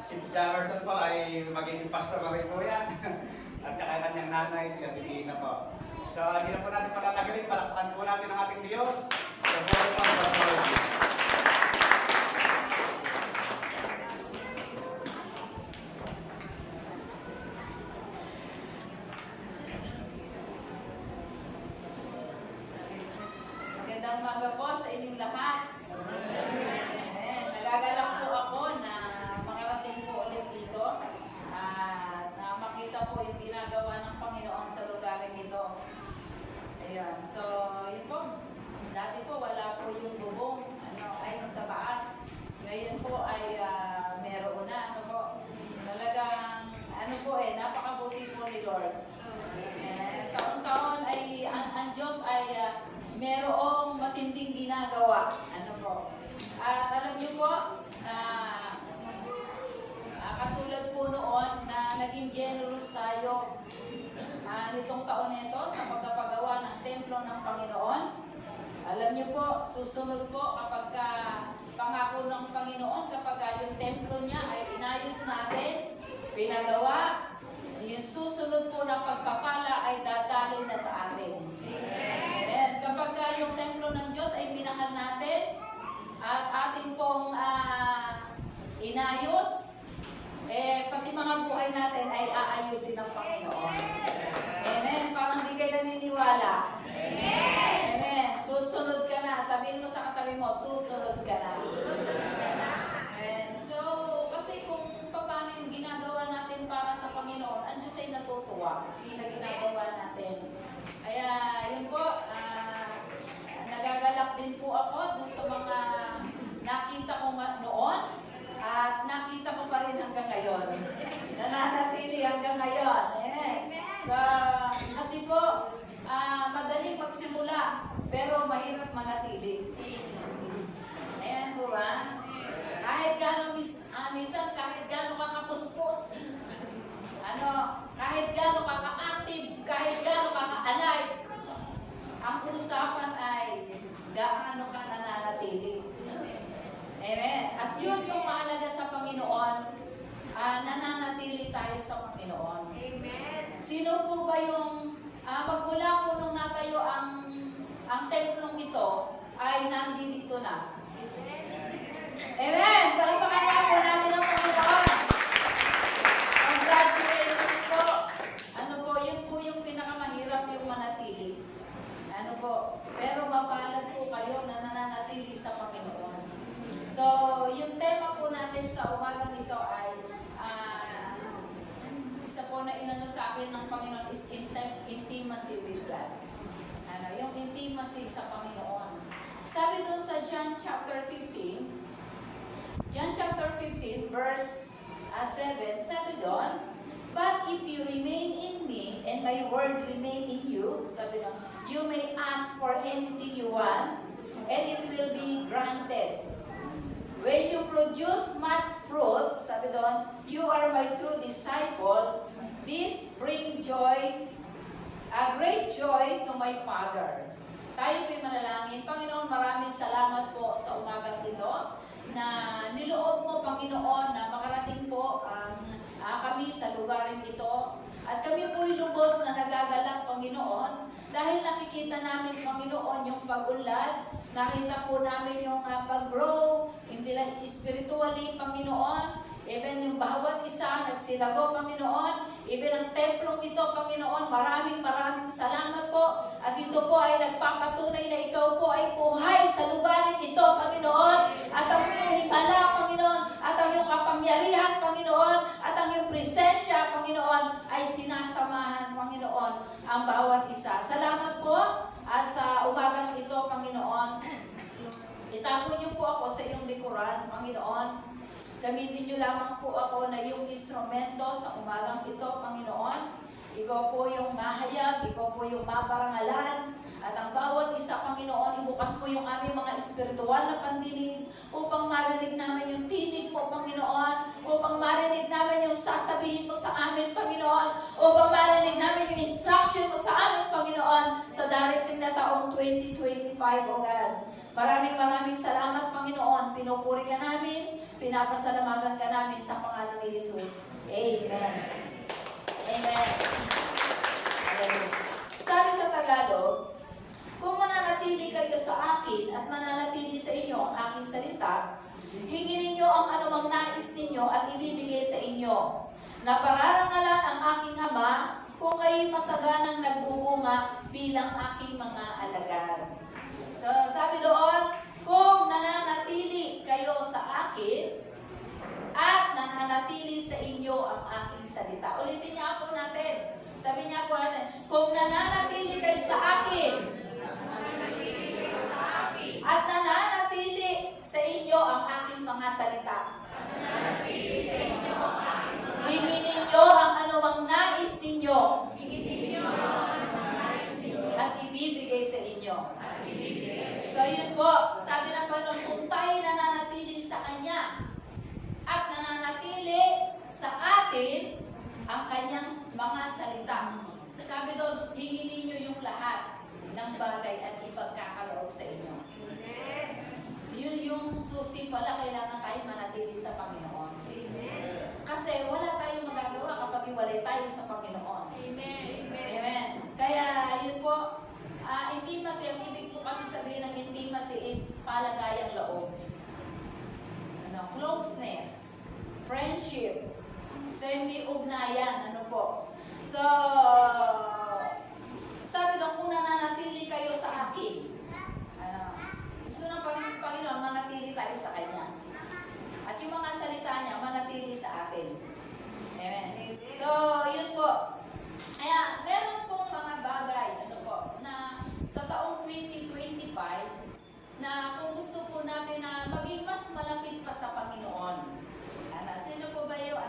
Si Jamerson po ay magiging pastor na rin po yan. At saka kanyang nanay, si Ate Gina po. So, hindi na po natin patatagalin. Palakpakan po natin ang ating Diyos. So, po ay pastor. Magandang umaga po sa inyong lahat. Nagagalak po ako na makarating po ulit dito at na makita po yung ginagawa ng Panginoon sa lugarin ito. Ayan. So, yun po. Dati po wala po yung bubong ay sa taas. Ngayon po ay meron na. Talagang napakabuti po ni Lord. Taon-taon ay ang Diyos ay merong matinding ginagawa. At alam niyo po, katulad po noon na naging generous tayo nitong taon nito sa pagpapagawa ng templo ng Panginoon. Alam niyo po, susunod po kapag pangako ng Panginoon, kapag yung templo niya ay inayos natin, pinagawa, yung susunod po na pagpapala ay dadalhin na sa atin. Amen. Kapag yung templo ng Diyos ay minahal natin at ating pong inayos, pati mga buhay natin ay aayusin ng Panginoon. Amen. Parang di kayo naniniwala. Amen. Susunod ka na. Sabihin mo sa katabi mo, susunod ka na. Amen. So, kasi kung paano yung ginagawa natin para sa Panginoon, ang Diyos ay natutuwa sa ginagawa natin. Kaya, yun po, nagagalak din po ako dun sa mga nakita ko noon at nakita ko pa rin hanggang ngayon. Nananatili hanggang ngayon. Amen. So, kasi po, madaling magsimula, pero mahirap manatili. Ayan po ba? Kahit gano'ng minsan, kahit gano'ng kakapuspos, kahit gano'ng kaka-active, kahit gano'ng kaka-alive, ang usapan ay gaano ka nananatili. Amen. At yun yung mahalaga sa Panginoon, nananatili tayo sa Panginoon. Amen. Sino po ba yung magmula po nung natayo ang templong ito ay nandito na? Amen! Palakpakan niya po natin ang Panginoon. Congratulations po. Yun po yung pinakamahirap yung manatili. Pero mapalad po kayo na nananatili sa Panginoon. So, yung tema po natin sa umagang ito ay isa po na inano sa akin ng Panginoon is intimacy with God. Yung intimacy sa Panginoon. Sabi doon sa John chapter 15 verse 7, sabi doon, "But if you remain in me and my word remain in you," sabi doon, "you may ask for anything you want and it will be granted. When you produce much fruit," sabi doon, "you are my true disciple. This bring joy, a great joy to my Father." Tayo po'y manalangin. Panginoon, maraming salamat po sa umagang ito na niloob mo, Panginoon, na makarating po kami sa lugarin ito. At kami po'y lubos na nagagalak, Panginoon, dahil nakikita namin, Panginoon, yung pag-unlad, nakita po namin yung pag-grow, hindi lang spiritually, Panginoon, even yung bawat isa nagsilago, Panginoon, even ang templong ito, Panginoon, maraming salamat po. At ito po ay nagpapatunay na ikaw po ay buhay sa lugarin ito, Panginoon. At ang iyong himala, Panginoon, at ang iyong kapangyarihan, Panginoon, at ang iyong presensya, Panginoon, ay sinasamahan, Panginoon, ang bawat isa. Salamat po sa umagang ito, Panginoon. Itago niyo po ako sa iyong likuran, Panginoon. Gamitin niyo lamang po ako na yung instrumento sa umagang ito, Panginoon. Ikaw po yung mahayag, ikaw po yung maparangalan. At ang bawat isa, Panginoon, ibukas po yung aming mga espiritual na pandinig upang marinig namin yung tinig mo, Panginoon. Upang marinig namin yung sasabihin mo sa amin, Panginoon. Upang marinig namin yung instruction mo sa amin, Panginoon, sa darating na taong taong 2025, O God. Maraming salamat, Panginoon. Pinupuri ka namin, pinapasalamatan ka namin sa pangalan ni Jesus. Amen. Amen. Sabi sa Tagalog, kung mananatili kayo sa akin at mananatili sa inyo ang aking salita, hingin ninyo ang anumang nais ninyo at ibibigay sa inyo, na pararangalan ang aking Ama kung kayo'y masaganang nagbubunga bilang aking mga alagad. So, sabi doon, kung nananatili kayo sa akin at nananatili sa inyo ang aking salita. Ulitin niya po natin. Sabi niya po natin, kung nananatili kayo sa akin at nananatili sa inyo ang aking mga salita. Hingin ninyo ang anumang nais ninyo at ibibigay sa inyo. So yun po, sabi ng Panginoon, kung tayo nananatili sa Kanya at nananatili sa atin ang Kanyang mga salita. Sabi doon, hingin ninyo yung lahat ng bagay at ipagkakaloob sa inyo. Yun yung susi pala, kailangan tayo manatili sa Panginoon. Kasi wala tayong magagawa kapag iwalay tayo sa Panginoon. Amen. Kaya yun po, intimacy, ang ibig ko kasi sabihin ng intimacy is palagayang loob. Closeness, friendship, so hindi ugnayan, So, sabi doon, kung nananatili kayo sa akin, gusto ng Panginoon, manatili tayo sa Kanya. At yung mga salita niya, manatili sa atin. Amen. So, yun po. Kaya, meron pong mga bagay, na sa taong 2025, na kung gusto po natin na maging mas malapit pa sa Panginoon. Sino po ba yung,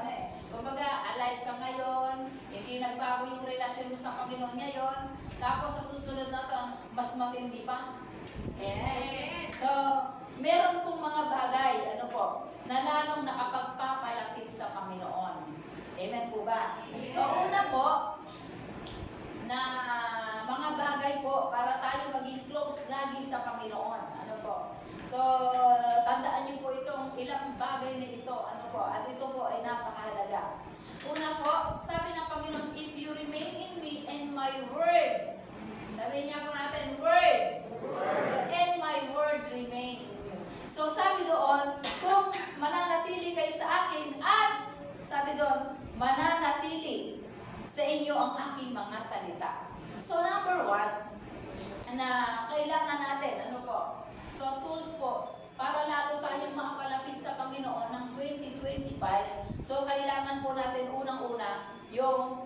kumbaga, alive ka ngayon, hindi nagbago yung relasyon mo sa Panginoon ngayon, tapos sa susunod na ito, mas matindi pa. Amen. So, meron pong mga bagay, na lalong nakapagpapalapit sa Panginoon. Amen po ba? So, una po, na mga bagay po para tayo maging close lagi sa Panginoon. So, tandaan niyo po itong ilang bagay na ito. At ito po ay napakahalaga. Una po, sabi ng Panginoon, if you remain in me and my word, sabi niya po natin, word. And my word remain in you. So, sabi doon, kung mananatili kayo sa akin at, sabi doon, mananatili sa inyo ang aking mga salita. So, number one, na kailangan natin, So, tools po, para lalo tayong makapalapit sa Panginoon ng 2025. So, kailangan po natin unang-una yung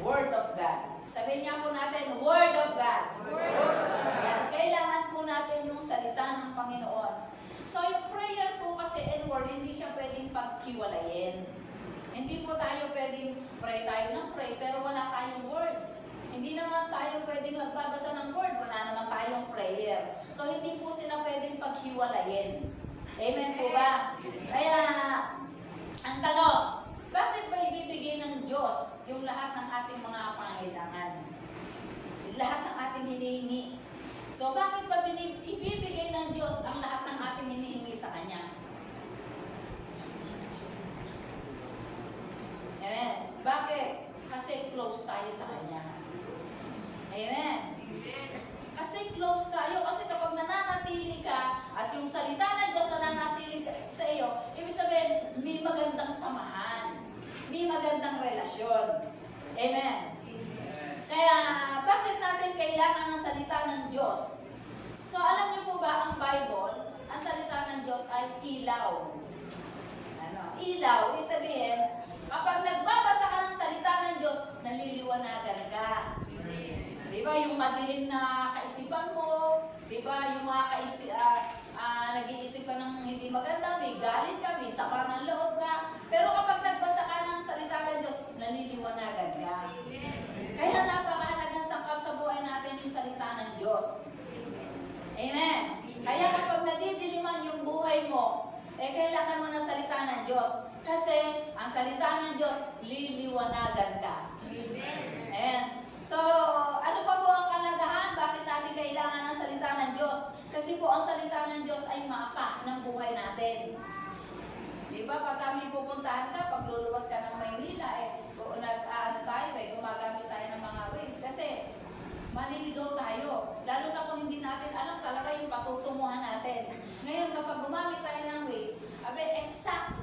Word of God. Sabihin niya po natin, Word of God. Yan. Kailangan po natin yung salita ng Panginoon. So, yung prayer po kasi and word, hindi siya pwedeng paghiwalayin. Hindi po tayo pwedeng pray tayo ng pray, pero wala tayong word. Hindi naman tayo pwedeng magbabasa ng word, wala naman tayong prayer. So, hindi po sila pwedeng paghiwalayin. Amen po ba? Kaya, ang tanong, bakit ba ibibigay ng Diyos yung lahat ng ating mga pangailangan? Lahat ng ating hinihingi. So, bakit ba ibibigay ng Diyos ang lahat ng ating hinihingi sa Kanya? Amen. Bakit? Kasi close tayo sa Kanya. Amen. Kasi close tayo. Kasi kapag nananatili ka at yung salita ng Diyos na nananatili sa iyo, ibig sabihin, may magandang samahan. May magandang relasyon. Amen. Kaya, bakit natin kailangan ng salita ng Diyos? So, alam niyo po ba ang Bible, ang salita ng Diyos ay ilaw. Ilaw, ibig sabihin, kapag nagbabasa ka ng salita ng Diyos, naliliwanagan ka. Diba, yung madilim na kaisipan mo, diba, yung mga nag-iisip ka ng hindi maganda, may galit ka, may sama ng loob ka. Pero kapag nagbasa ka ng salita ng Diyos, naliliwanagan ka. Kaya napakahalagang sangkap sa buhay natin yung salita ng Diyos. Amen. Kaya kapag nadidiliman yung buhay mo, kailangan mo ng salita ng Diyos. Kasi ang salita ng Diyos, liliwanagan ka. Amen. So, ano pa po ang kalagahan? Bakit natin kailangan Kasi po ang salita ng Diyos ay mapa ng buhay natin. Di ba? Pag kami pupuntahan ka, pag luluwas ka ng Maynila, gumagamit tayo ng mga ways. Kasi maliligaw tayo. Lalo na kung hindi natin alam talaga yung patutunguhan natin. Ngayon, kapag gumamit tayo ng ways, exact.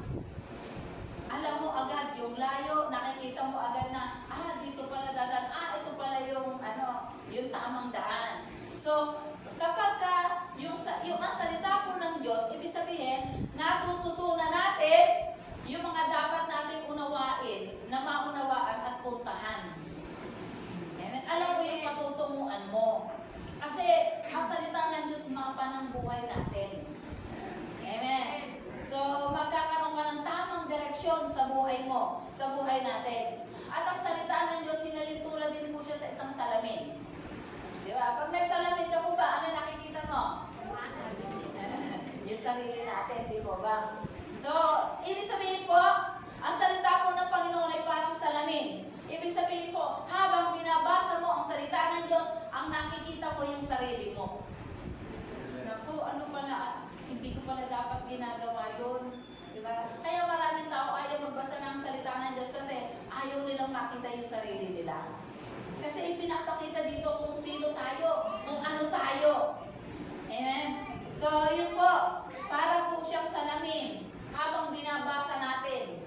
Alam mo agad yung layo, nakikita mo agad na, dito pala dadan, ito pala yung tamang daan. So, kapag yung ang salita po ng Diyos, ibig sabihin, natututunan natin yung mga dapat nating unawain, na maunawaan at puntahan. Amen. Alam mo yung patutunguhan mo. Kasi, ang salita ng Diyos, mapa ng buhay natin. Amen. So, magkakaroon ka ng tamang direksyon sa buhay mo, sa buhay natin. At ang salita ng Diyos, sinalintulad din po siya sa isang salamin. Di ba? Pag nagsalamin ka po ba, ano nakikita mo? Yung sarili natin, di po ba? So, ibig sabihin po, ang salita po ng Panginoon ay parang salamin. Ibig sabihin po, habang binabasa mo ang salita ng Diyos, ang nakikita mo yung sarili mo. Naku, ano pala, hindi ko pala dapat ginagawa yun. Diba? Kaya maraming tao ayaw magbasa ng salita ng Diyos kasi ayaw nilang makita yung sarili nila. Kasi ipinapakita dito kung sino tayo, kung ano tayo. Amen? So, yun po, para po siyang salamin. Habang binabasa natin,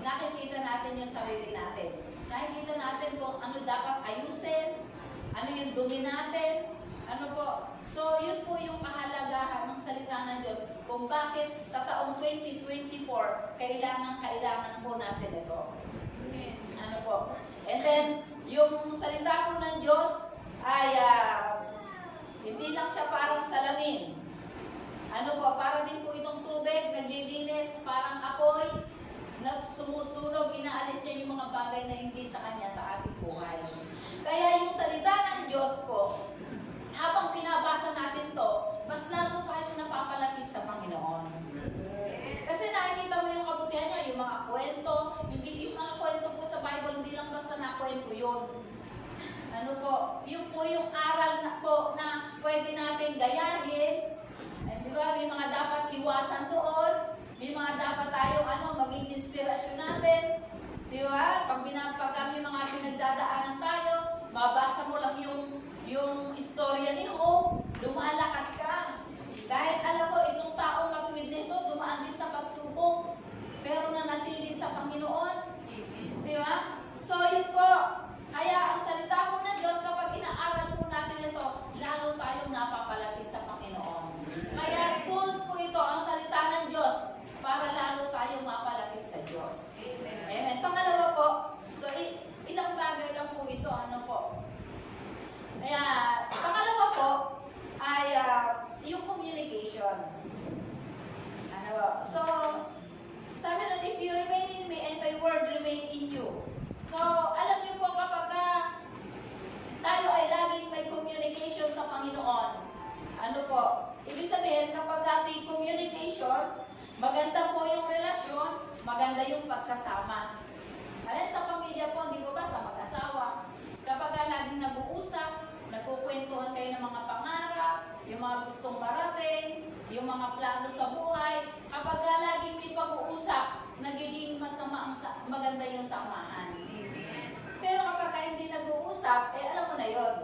nakikita natin yung sarili natin. Nakikita natin kung ano dapat ayusin, ano yung dumi natin, ano po. So, yun po yung kahalagahan ng salita ng Diyos kung bakit sa taong 2024, kailangan po natin ito. Ano po. And then, yung salita po ng Diyos ay hindi lang siya parang salamin. Ano po, para din po itong tubig, naglilinis, parang apoy, na sumusunog, inaalis niya yung mga bagay na hindi sa Kanya sa ating buhay. Kaya yung salita ng Diyos po, habang pinabasa natin to, mas lalo tayong napapalapit sa Panginoon. Kasi nakikita mo yung kabutihan niya, yung mga kwento, yung mga kwento po sa Bible, hindi lang basta nakwento yun. Ano po, yung po yung aral na po na pwede natin gayahin. Di ba? May mga dapat iwasan doon. May mga dapat tayo maging inspirasyon natin. Di ba? Pag kami mga pinagdadaanan tayo, mabasa mo lang yung istorya ni Job, lumalakas ka. Dahil alam mo, itong taong matuwid nito, dumaan din sa pagsubok, pero nanatili sa Panginoon. Di ba? So, yun po. Kaya ang salita po ng Diyos, kapag inaaral po natin ito, lalo tayong napapalapit sa Panginoon. Kaya tools po ito, ang salita ng Diyos, para lalo tayong mapalapit sa Diyos. Amen. Pangalawa po, so ilang bagay lang po ito, Kaya, pangalawa po, ay yung communication. So, sabi na, if you remain in me and my word remain in you. So, alam niyo po kapag tayo ay laging may communication sa Panginoon, ibig sabihin kapag may communication, maganda po yung relasyon, maganda yung pagsasama. Alam sa pamilya po, hindi po ba, sa mag-asawa, kapag laging nag-uusap, nagkukwentuhan kayo ng mga pangarap, yung mga gustong marating, yung mga plano sa buhay, kapag laging may pag-uusap, nagiging maganda yung samahan. Pero kapag hindi nag-uusap, alam mo na yun.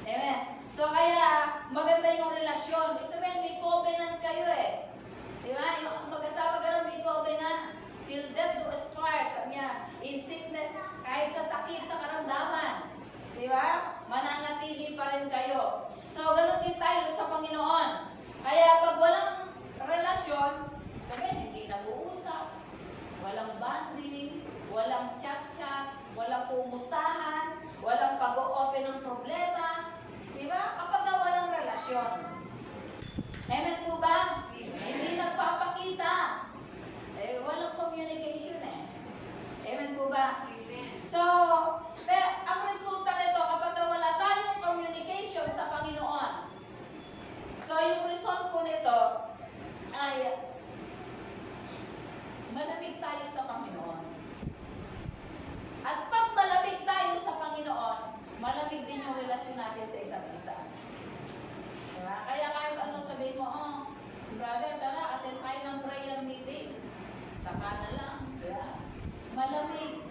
Amen. So kaya, maganda yung relasyon. Ibig sabihin, may covenant kayo Di ba? Yung mag-asawa gano'n may covenant. Till death do us part. Sabi niya, in sickness, kahit sa sakit, sa karamdaman. Di ba? Mananatili pa rin kayo. So, gano'n din tayo sa Panginoon. Kaya pag walang relasyon, sabihin, hindi nag-uusap, walang bonding, walang chat-chat, walang pumustahan, walang pag-o-open ng problema. Diba? Kapag walang relasyon. Amen po ba? Hindi nagpapakita. Walang communication Amen po ba? So, ang resulta nito, kapag wala tayong communication sa Panginoon, so yung result po nito ay malamig tayo sa Panginoon. At pag malamig tayo sa Panginoon, malamig din yung relasyon natin sa isa't isa. Diba? Saka na lang. Yeah. Malamig.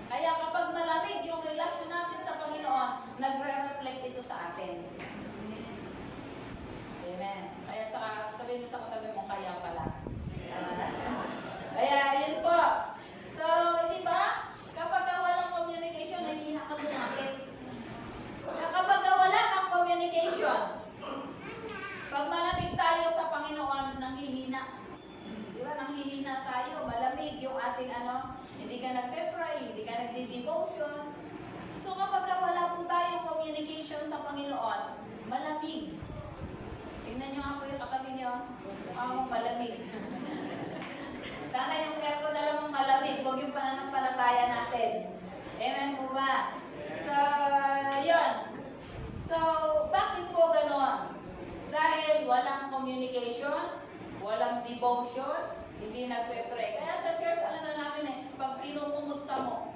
Kaya kapag malamig yung relasyon natin sa Panginoon, nagre-reflect ito sa atin. Amen. Kaya sabihin mo sa katabi mo, kaya pala. Kaya yun po. So, di ba? Kapag walang communication, nahihina ka lumapit. Kapag wala kang communication, pag malamig tayo sa Panginoon, nanghihina. Di ba? Nanghihina tayo. Malamig yung ating hindi ka nagpe-pray, hindi ka nagdi-devotion. So kapag wala po tayong communication sa Panginoon, malamig. Tingnan nyo nga po yung katabi nyo. Malamig. Sana yung aircon na lang malamig, huwag yung pananampalataya natin. Amen po ba? So, yun. So, bakit po ganon? Dahil walang communication, walang devotion, hindi nagpe-pray. Kaya sa church, alam na namin pag kinukumusta mo,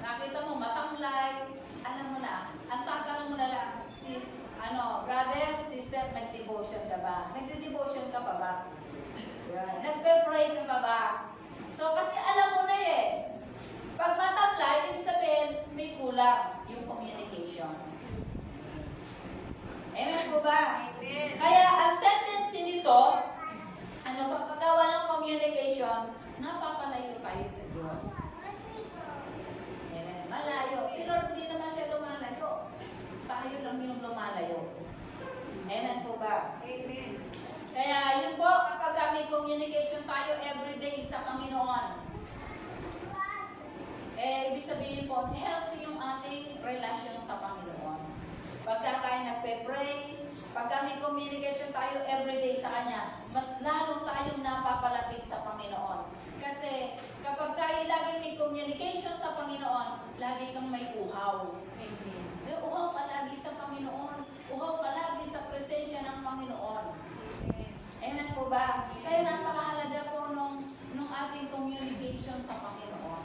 nakita mo matamlay, alam mo na, ang tatanong mo na lang, brother, sister, nag-devotion ka ba? Nagde-devotion ka pa ba? Nagpe-pray ka pa ba? So, kasi alam mo na pag matamlay, ibig sabihin, may kulang yung communication. Amen po ba? Amen. Kaya ang tendency nito, pagka walang communication, napapalayo tayo sa Diyos. Amen. Malayo. Si Lord hindi naman siya lumalayo. Tayo lang yung lumalayo. Amen po ba? Amen. Kaya yun po, kapag may communication tayo everyday sa Panginoon, ibig sabihin po, healthy yung ating relasyon sa Panginoon. Pagka tayo nagpe-pray, pagka may communication tayo everyday sa Kanya, mas lalo tayong napapalapit sa Panginoon. Kasi kapag tayo lagi may communication sa Panginoon, lagi kang may uhaw. Amen. Uhaw ka lagi sa Panginoon. Uhaw ka lagi sa presensya ng Panginoon. Amen po ba? Kaya napakahalaga po nung ating communication sa Panginoon.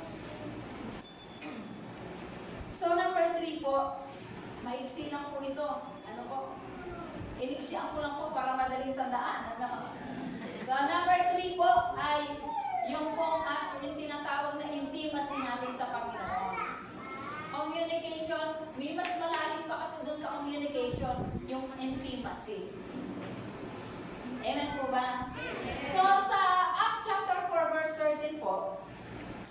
So number 3 po, maiksi lang po ito. Ano po? Iniksiyan ko lang po para madaling tandaan. So number 3 po ay yung tinatawag na intimacy natin sa Panginoon. Communication, may mas malalim pa kasi doon sa communication, yung intimacy. Amen po ba? So sa Acts chapter 4 verse 13 po,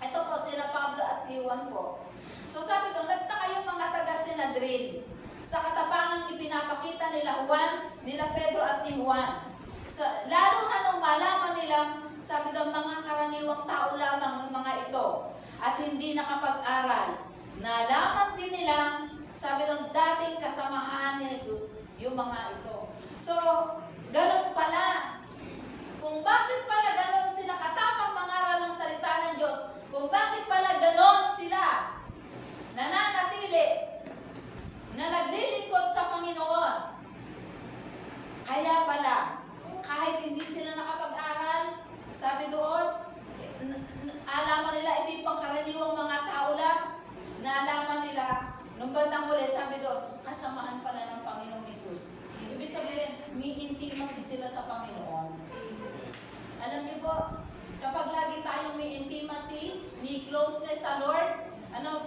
ito po sila Pablo at si Juan po. So sabi doon, nagtaka yung mga taga-Sinedrin sa katapangang ipinapakita nila Juan, nila Pedro at ni Juan. So, lalo na nung malaman nilang, sabi doon, mga karaniwang tao lamang ng mga ito at hindi nakapag-aral. Nalaman din nila, sabi doon, dating kasamahan ni Jesus yung mga ito. So, ganun pala. Kung bakit pala ganun sila katapang mangaral ng salita ng Diyos, kung bakit pala ganun sila nananatili na naglilingkod sa Panginoon. Kaya pala, kahit hindi sila nakapag-aral, sabi doon, alaman nila, ito yung pangkaraniwang mga tao lang, naalaman nila, nung bandang huli, sabi doon, kasamaan pala ng Panginoong Hesus. Ibig sabihin, may intimacy sila sa Panginoon. Alam niyo po, kapag lagi tayong may intimacy, may closeness sa Lord,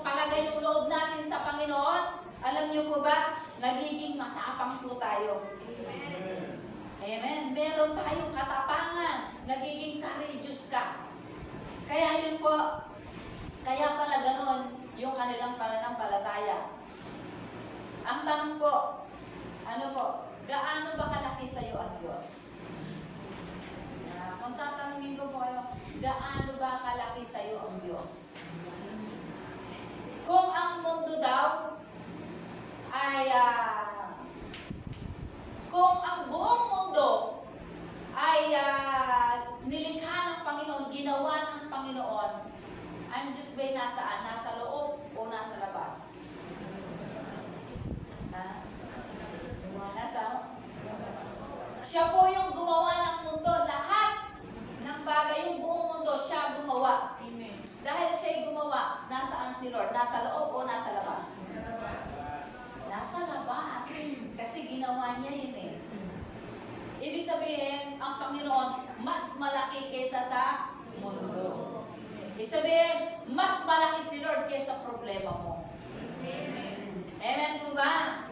palagay yung loob natin sa Panginoon, alam niyo po ba, nagiging matapang po tayo. Amen. Amen. Meron tayong katapangan, nagiging courageous ka. Kaya yun po, kaya pala ganun yung kanilang pananampalataya. Ang tanong po, gaano ba kalaki sa iyo ang Diyos? Kung tatanungin ko po kayo, gaano ba kalaki sa iyo ang Diyos? Kung ang mundo daw ay kung ang buong mundo ay nilikha ng Panginoon, ginawa ng Panginoon, ang Diyos ba'y nasaan? Nasa loob o nasa labas? Siya po yung gumawa ng mundo. Lahat ng bagay, yung buong mundo, siya gumawa. Amen. Dahil siya'y gumawa, nasaan si Lord? Nasa loob o nasa labas? Nasa labas. Kasi ginawa niya yun Ibig sabihin, ang Panginoon mas malaki kaysa sa mundo. Isabihin, mas malaki si Lord kaysa problema mo. Amen po ba?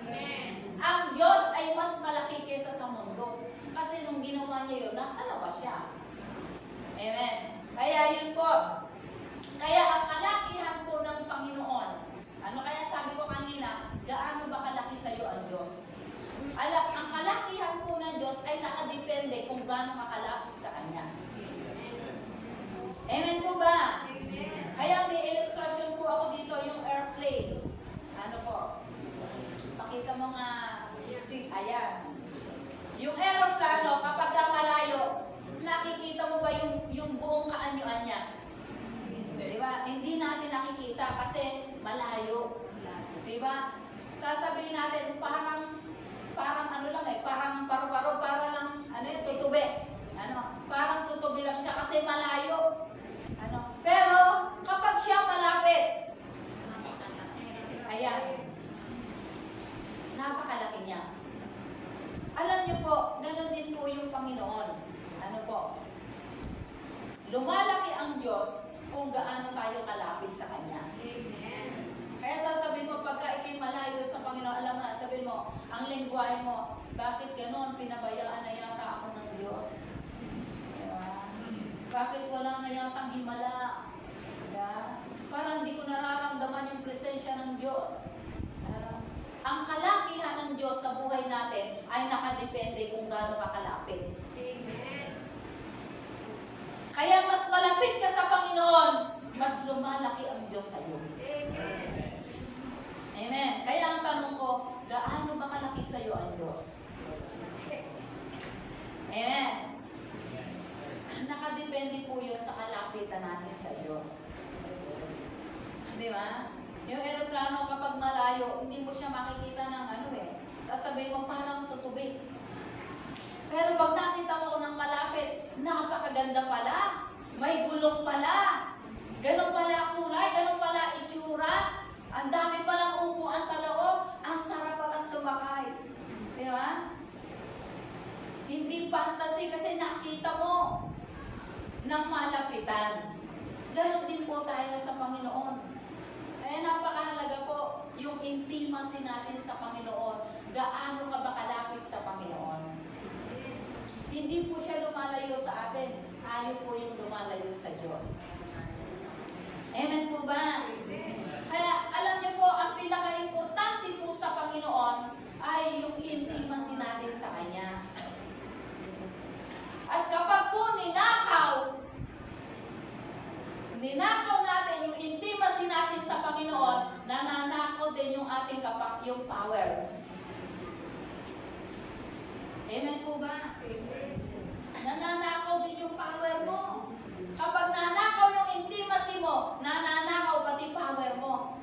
Ang Diyos ay mas malaki kaysa sa mundo. Kasi nung ginawa niya yun, nasa labas siya. Amen. Kaya yun po. Kaya ang kalakihan po ng Panginoon, ano kaya sabi ko kanina, gaano ba kalaki sa iyo ang Diyos? Ang kalakihan po ng Diyos ay nakadepende kung gaano kakalaki sa Kanya. Amen po ba? Kaya may illustration po ako dito, yung airplane. Ano po? Pakita mo nga, sis, ayan. Yung aeroplano, kapag malayo, nakikita mo ba yung buong kaanyuan niya? Di ba? Hindi natin nakikita kasi malayo. Di ba? Sasabihin natin, parang ano lang parang paru-paro, para lang, tutubi. Parang tutubi lang siya kasi malayo. Pero, kapag siya malapit, ayan, napakalaki niya. Alam niyo po, ganun din po yung Panginoon. Ano po? Lumalaki ang Diyos kung gaano tayo kalapit sa Kanya. Kaya sasabihin mo, pagka ikay malayo sa Panginoon, alam mo na, sabihin mo, ang lingwahe mo, bakit ganon, pinabayaan na yata ako ng Diyos? Diba? Bakit walang na yatang himala? Diba? Parang hindi ko nararamdaman yung presensya ng Diyos. Ang kalakihan ng Diyos sa buhay natin ay nakadepende kung gaano ka kalapit. Kaya mas malapit ka sa Panginoon, mas lumalaki ang Diyos sa iyo. Amen. Kaya ang tanong ko, gaano ba kalaki sa iyo ang Diyos? Amen. Nakadepende po yun sa kalapitan natin sa Diyos. Di ba? Yung aeroplano kapag malayo, hindi mo siya makikita ng sasabihin mo parang tutubi. Pero pag nakita mo ng malapit, napakaganda pala. May gulong pala. Ganun pala kulay, ganun pala itsura. Ang dami palang upuan sa loob. Ang sarap palang sumakay. Di ba? Hindi fantasy kasi nakita mo ng malapitan. Ganon din po tayo sa Panginoon. Kaya napakahalaga po yung intimacy natin sa Panginoon. Gaano ka ba kalapit sa Panginoon? Hindi po siya lumalayo sa atin. Tayo po yung lumalayo sa Diyos. Amen po ba? Kaya alam niyo po, ang pinaka-importante po sa Panginoon ay yung intimacy natin sa Kanya. At kapag po ninakaw natin yung intimacy natin sa Panginoon, nananakaw din yung ating yung power. Amen po ba? Nananakaw din yung power mo. Kapag nanakaw yung intimacy mo, nananakaw pati power mo.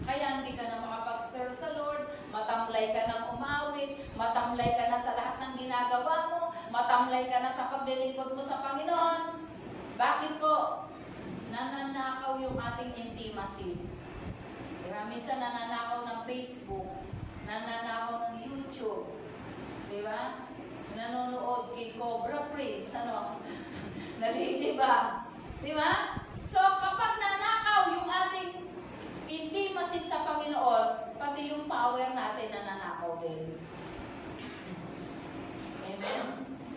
Kaya hindi ka na makapag-serve sa Lord, matamlay ka ng umawit, matamlay ka na sa lahat ng ginagawa mo, matamlay ka na sa paglilingkod mo sa Panginoon. Bakit po? Nananakaw yung ating intimacy. Diba? Minsan nananakaw ng Facebook, nananakaw ng YouTube. Diba? Nanonood kay Cobra Prince, naliliba. Diba? So, kapag nanakaw yung ating intimacy sa Panginoon, pati yung power natin nananakaw din. Amen?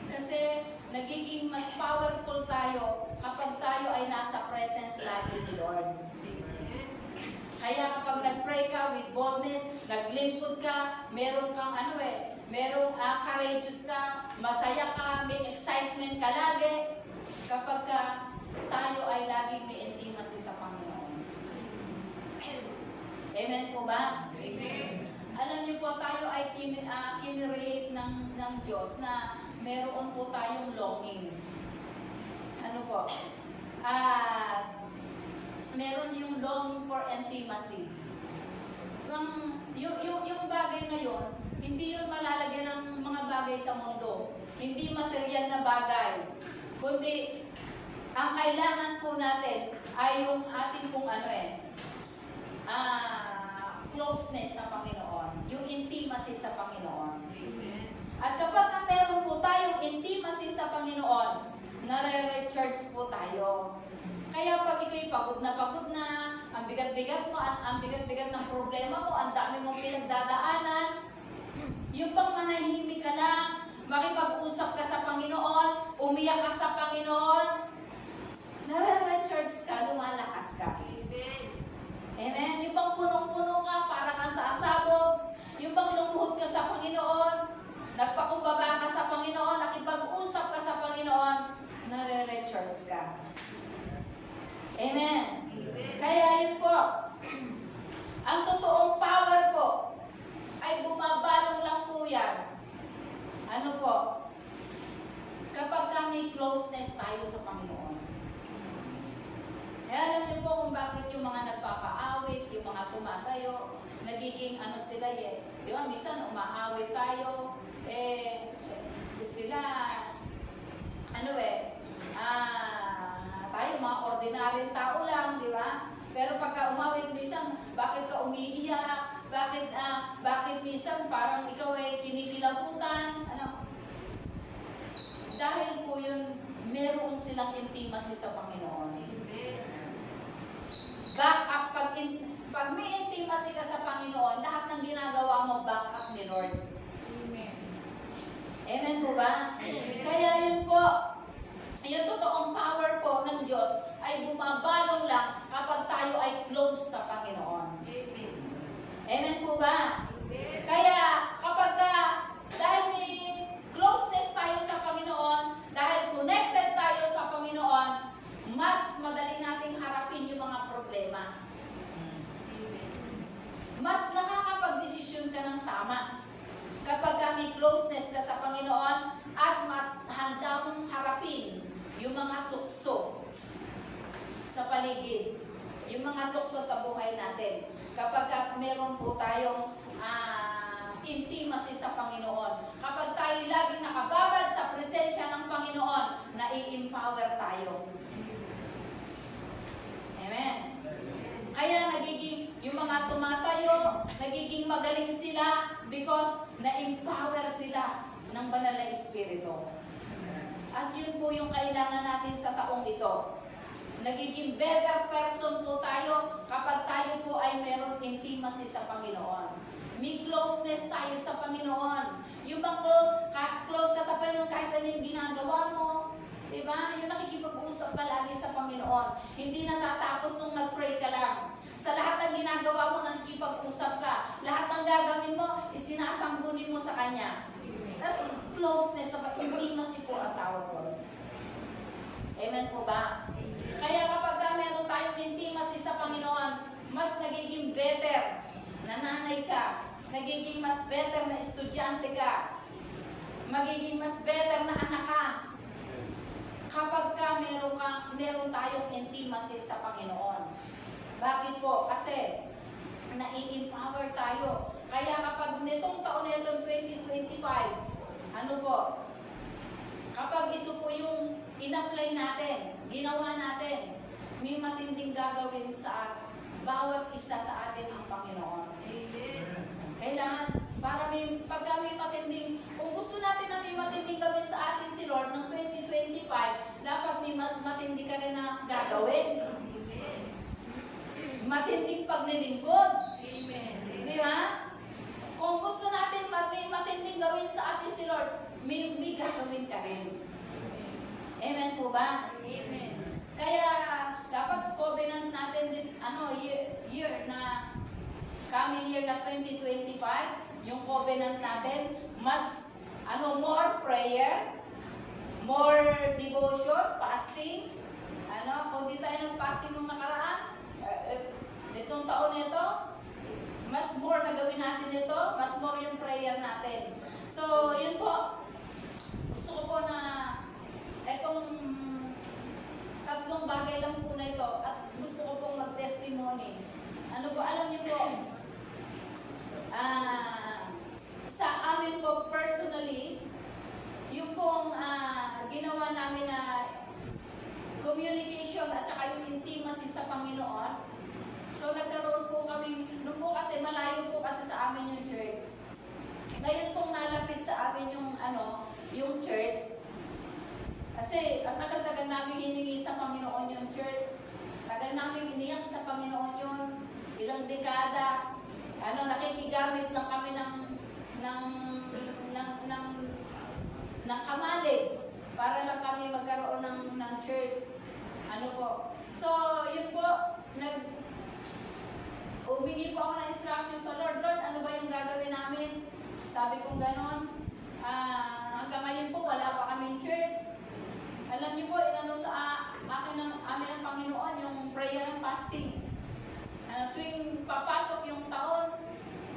Kasi, nagiging mas powerful tayo kapag tayo ay nasa presence lagi ni Lord. Kaya kapag nag-pray ka with boldness, naglingkod ka, meron kang merong courageous ka, masaya ka, may excitement ka lagi, kapag tayo ay laging may intimacy sa Panginoon. Amen po ba? Amen. Alam niyo po, tayo ay kinreate ng Diyos na meron po tayong longing. Ano po? Meron yung longing for intimacy. Yung bagay na yun, hindi yun malalagyan ng mga bagay sa mundo. Hindi material na bagay. Kundi, ang kailangan po natin ay yung ating pong closeness sa Panginoon. Yung intimacy sa Panginoon. At kapag meron po tayong intimacy sa Panginoon, nare-recharge po tayo. Kaya pag ikaw'y pagod na, ang bigat-bigat mo, ang bigat-bigat ng problema mo, ang dami mong pinagdadaanan, yung pang manahimik ka lang, makipag-usap ka sa Panginoon, umiyak ka sa Panginoon, nare-recharge ka, lumalakas ka. Amen? Yung bang punong-puno ka, para kang sasabog, yung bang lumuhod ka sa Panginoon, nagpakumbaba ka sa Panginoon, nakipag-usap ka sa Panginoon, nare-recharge ka. Amen? Kaya yun po, ang totoong power po, ay bumabalong lang po yan. Ano po? Kapag kami closeness tayo sa Panginoon. Kaya alam niyo po kung bakit yung mga nagpapaawit, yung mga tumatayo, nagiging ano sila di ba? Minsan umaawit tayo, sila, tayo mga ordinaryong tao lang, di ba? Pero pagka umawit, minsan, bakit ka umiiyak? Bakit minsan parang ikaw ay kinikilabutan? Ano? Dahil po yun, meron silang intimacy sa Panginoon. Back up, pag may intimacy ka sa Panginoon, lahat ng ginagawa mo, back up ni Lord. Amen. Amen po ba? Kaya yun po, yung totoong power po ng Diyos ay bumabalong lang kapag tayo ay close sa Panginoon. Amen. Amen po ba? Amen. Kaya kapag dahil may closeness tayo sa Panginoon, dahil connected tayo sa Panginoon, mas madali nating harapin yung mga problema. Mas nakakapag-desisyon ka ng tama kapag may closeness ka sa Panginoon at mas handa mong harapin yung mga tukso sa paligid, yung mga tukso sa buhay natin. Kapag meron po tayong intimacy sa Panginoon, kapag tayo laging nakababad sa presensya ng Panginoon, nai-empower tayo. Amen. Kaya nagiging, yung mga tumatayo, nagiging magaling sila because na-empower sila ng banal na Espiritu. At yun po yung kailangan natin sa taong ito. Nagiging better person po tayo kapag tayo po ay merong intimacy sa Panginoon. May closeness tayo sa Panginoon. Yung bang close ka sa Panginoon kahit ano yung ginagawa mo. Diba? Yung nakikipag-usap ka lagi sa Panginoon. Hindi natatapos nung nag-pray ka lang. Sa lahat ng ginagawa mo, nakikipag-usap ka. Lahat ng gagawin mo, isinasanggunin mo sa Kanya. That's closeness, intimacy po ang tawag ko. Amen po ba? Kaya kapag meron tayong intimacy sa Panginoon, mas nagiging better na nanay ka, nagiging mas better na estudyante ka, magiging mas better na anak ka, kapag meron tayong intimacy sa Panginoon. Bakit po? Kasi nai-empower tayo. Kaya kapag nitong taon na itong 2025, ano po? Kapag ito po yung in-apply natin, ginawa natin, may matinding gagawin sa bawat isa sa atin ang Panginoon. Amen. Kailangan, pagka may matinding, kung gusto natin na may matinding gawin sa atin si Lord ng 2025, dapat may matindi ka rin na gagawin. Amen. Matinding paglilingkod. Amen. Di ba? Kung gusto natin may matinding gawin sa atin si Lord, may gagawin ka rin. Amen po ba? Amen. Kaya dapat covenant natin this year na coming year na 2025, yung covenant natin, mas more prayer, more devotion, fasting. Kung di tayo nag-fasting nung nakaraan, nitong taon nito, mas more na gawin natin ito, mas more yung prayer natin. So, yun po. Gusto ko po na etong tatlong bagay lang po na ito at gusto ko pong mag-testimony. Ano po, alam niyo po, sa amin po personally, yung pong ginawa namin na communication at saka yung intimacy sa Panginoon. So nagkaroon po kami, noon po kasi malayo po kasi sa amin yung church. Ngayon pong nalapit sa amin yung church, Kasi ang tagal-tagal namin hiningi sa Panginoon yung church. Tagal namin iniyak sa Panginoon yun. Ilang dekada. Nakikigamit lang kami ng kamalig para lang kami magkaroon ng church. So, yun po, humingi po ako ng instruction sa Lord. Lord, ano ba yung gagawin namin? Sabi kong ganon. Hanggang ngayon po, wala pa kaming church. Alam niyo po, inano sa amin ng Panginoon yung prayer and fasting. Tuwing papasok yung taon,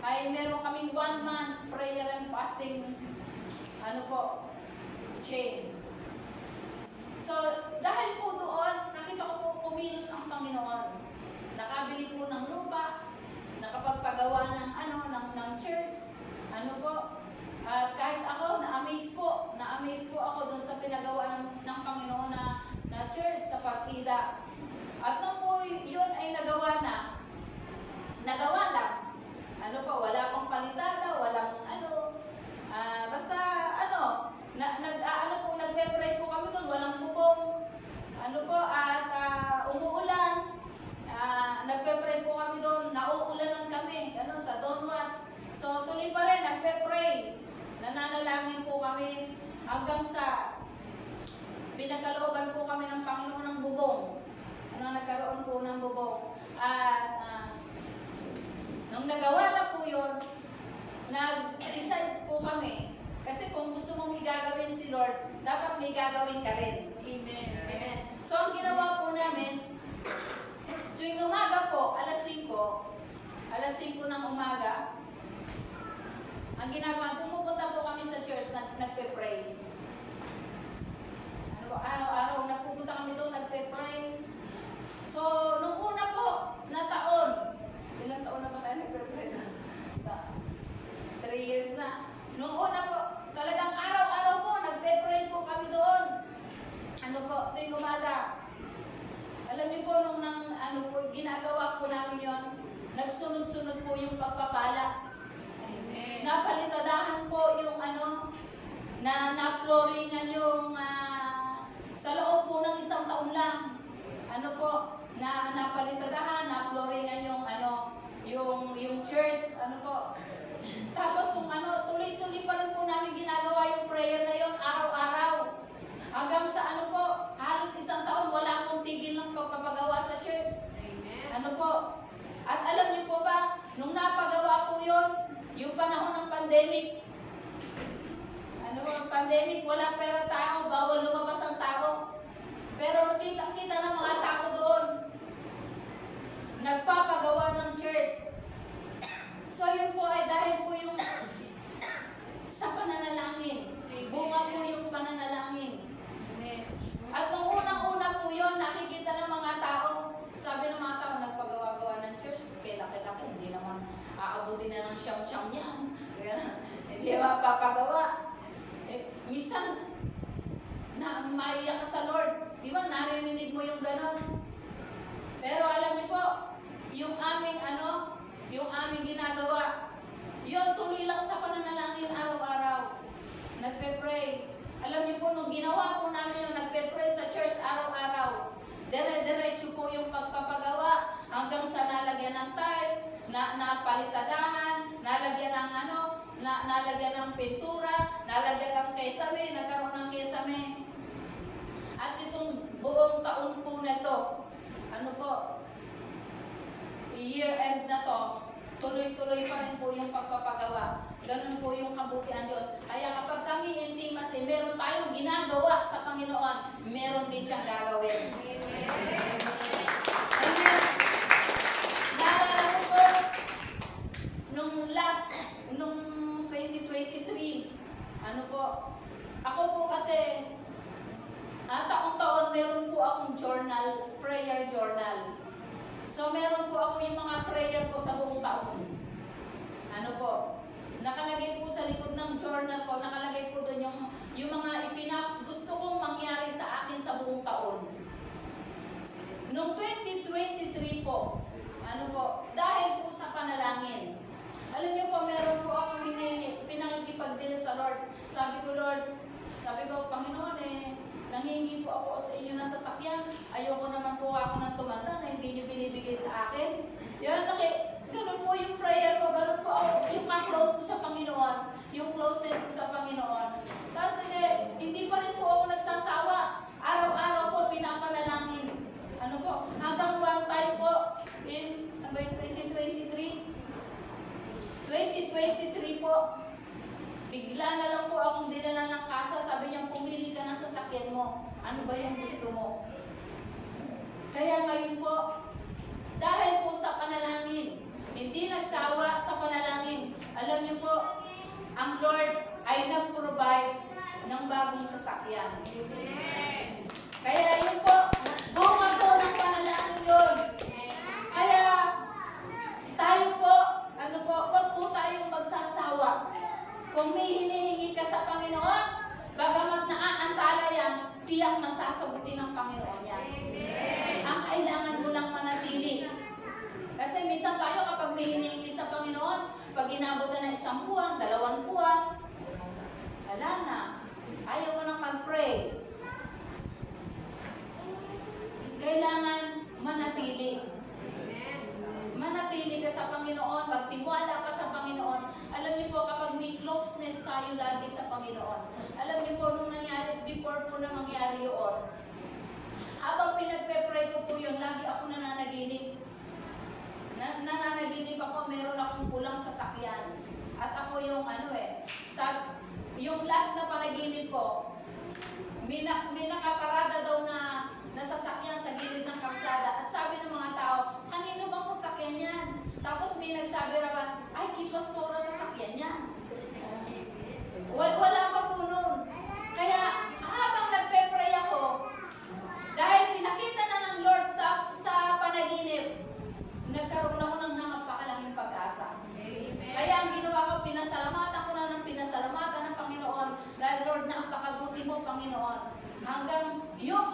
ay meron kaming 1 month prayer and fasting chain. So, dahil po doon, nakita ko po kumilos ang Panginoon. Nakabili po ng lupa, nakapagpagawa ng church. At kahit ako, na-amaze po ako doon sa pinagawa ng Panginoon na church sa partida. At nung po yun ay nagawa lang. Wala pang palitada, walang basta nagpe-pray po kami doon, walang bubong. Umuulan. Nagpe-pray po kami doon, nauulanan kami, sa Don Watts. So, tuloy pa rin, nagpe-pray. Nananalangin po kami hanggang sa pinagkalooban po kami ng Panginoon ng bubong. Nagkaroon po ng bubong. At nung nagawa na po yun, nag-decide po kami. Kasi kung gusto mong igagawin si Lord, dapat may gagawin ka rin. Amen. Amen. So, ang ginawa po namin, tuwing umaga po, alas 5 ng umaga, ang ginagawa, pumupunta po kami sa church, nagpe-pray. Araw-araw, nagpupunta kami doon, nagpe-pray. So, nung una po, na taon, ilang taon na ba tayo nagpe-pray? 3 years na. Nung una po, talagang araw-araw po, nagpe-pray po kami doon. Tuwing umaga. Alam niyo po, ginagawa po namin yon, nagsunod-sunod po yung pagpapala. Amen. Napalitadahan po yung na-floringan yung sa loob po ng 1 taon lang. Napalitadahan, na-floringan yung church, Tapos tuloy-tuloy pa rin po namin ginagawa yung prayer na yon araw-araw. Hanggang sa halos 1 taon, wala akong tigil ng pagpapagawa sa church. Amen. At alam niyo po ba, nung napagawa po yon, yung panahon ng pandemic, pandemic, wala pera tao, bawal lumabas ang tao. Pero kitang-kita ng mga tao doon, nagpapagawa ng church. So yun po ay dahil po yung sa pananalangin. Bunga po yung pananalangin. Amen. At nung unang-una po yun, nakikita ng mga tao, sabi ng mga tao, nagpagawa-gawa ng church, kaya laki-laki, hindi naman aabutin na ng siyam-siyam yan. Hindi mapapagawa. Minsan, maiyak ka sa Lord. Di ba, naririnig mo yung ganon. Pero alam niyo po, yung aming ginagawa, yun, tuloy lang sa pananalangin araw-araw. Nagpe-pray. Alam niyo po, nung ginawa po namin yung nagpe-pray sa church araw-araw, dire-diretso po yung pagpapagawa hanggang sa nalagyan ng tiles, napalitadahan, nalagyan ng nalagyan ng pintura, nalagyan ng kesame, nagkaroon ng kesame. At itong buong taon po na to, year end na to, tuloy-tuloy pa rin po yung pagpapagawa. Ganun po yung kabutihan Diyos. Kaya kapag kami intimacy, meron tayong ginagawa sa Panginoon, meron din siyang gagawin. Amen. Naalala ko po, nung 2023, ako po kasi, taon-taon meron po akong journal, prayer journal. So, meron po ako yung mga prayer ko sa buong taon. Nakalagay po sa likod ng journal ko, nakalagay po doon yung mga gusto kong mangyari sa akin sa buong taon. Noong 2023 po, dahil po sa panalangin, alam niyo po, meron po akong pinangikipagdila sa Lord. Sabi ko, Panginoon Nanghihingi po ako sa inyo ng sasakyan. Ayoko naman po ako ng tumanda na hindi nyo binibigay sa akin. Yan, ganun po yung prayer ko, ganun po ako, yung close ko sa Panginoon, yung closeness ko sa Panginoon. Tapos hindi pa rin po ako nagsasawa. Araw-araw po pinapanalangin. Ano po, hanggang one time po, in 2023 po, bigla na lang po akong dinala ng kasa. Sabi niya, pumili ka ng sasakyan mo. Ano ba yung gusto mo? Kaya ngayon po, dahil po sa panalangin, hindi nagsawa sa panalangin. Alam niyo po, ang Lord ay nag-provide ng bagong sasakyan. Kaya yun po, bunga po ng panalangin yun. Kaya tayo po, huwag po tayong magsasawa. Kung may hinihingi ka sa Panginoon, bagamat naaantala yan, tiyak na sasagutin ng Panginoon yan. Ang kailangan mo lang manatili. Kasi minsan tayo kapag may hinihingi sa Panginoon, pag inabot na ng 1 buwan, 2 buwan, wala na. Ayaw mo nang mag-pray. Kailangan manatili. Manatili ka sa Panginoon, magtiwala ka sa Panginoon. Alam niyo po, kapag may closeness tayo lagi sa Panginoon, alam niyo po, nung nangyari, before po na mangyari yun, habang pinagpe-pray ko po yun, lagi ako nananaginip. Nananaginip ako, meron akong kulang sasakyan. At ako yung yung last na panaginip ko, may nakaparada daw na sasakyan sa gilid ng kalsada. At sabi ng mga tao, kanino bang sasakyan yan? Tapos may nagsabi raman, ay, kay Pastora sasakyan yan. Wala pa po nun. Kaya habang nagpe-pray ako, dahil pinakita na ng Lord sa panaginip, nagkaroon ako ng napakalaking pag-asa. Kaya ang ginawa ko, pinasalamatan ko na ng pinasalamatan ng Panginoon. Dahil Lord, napakabuti mo, Panginoon. Hanggang yung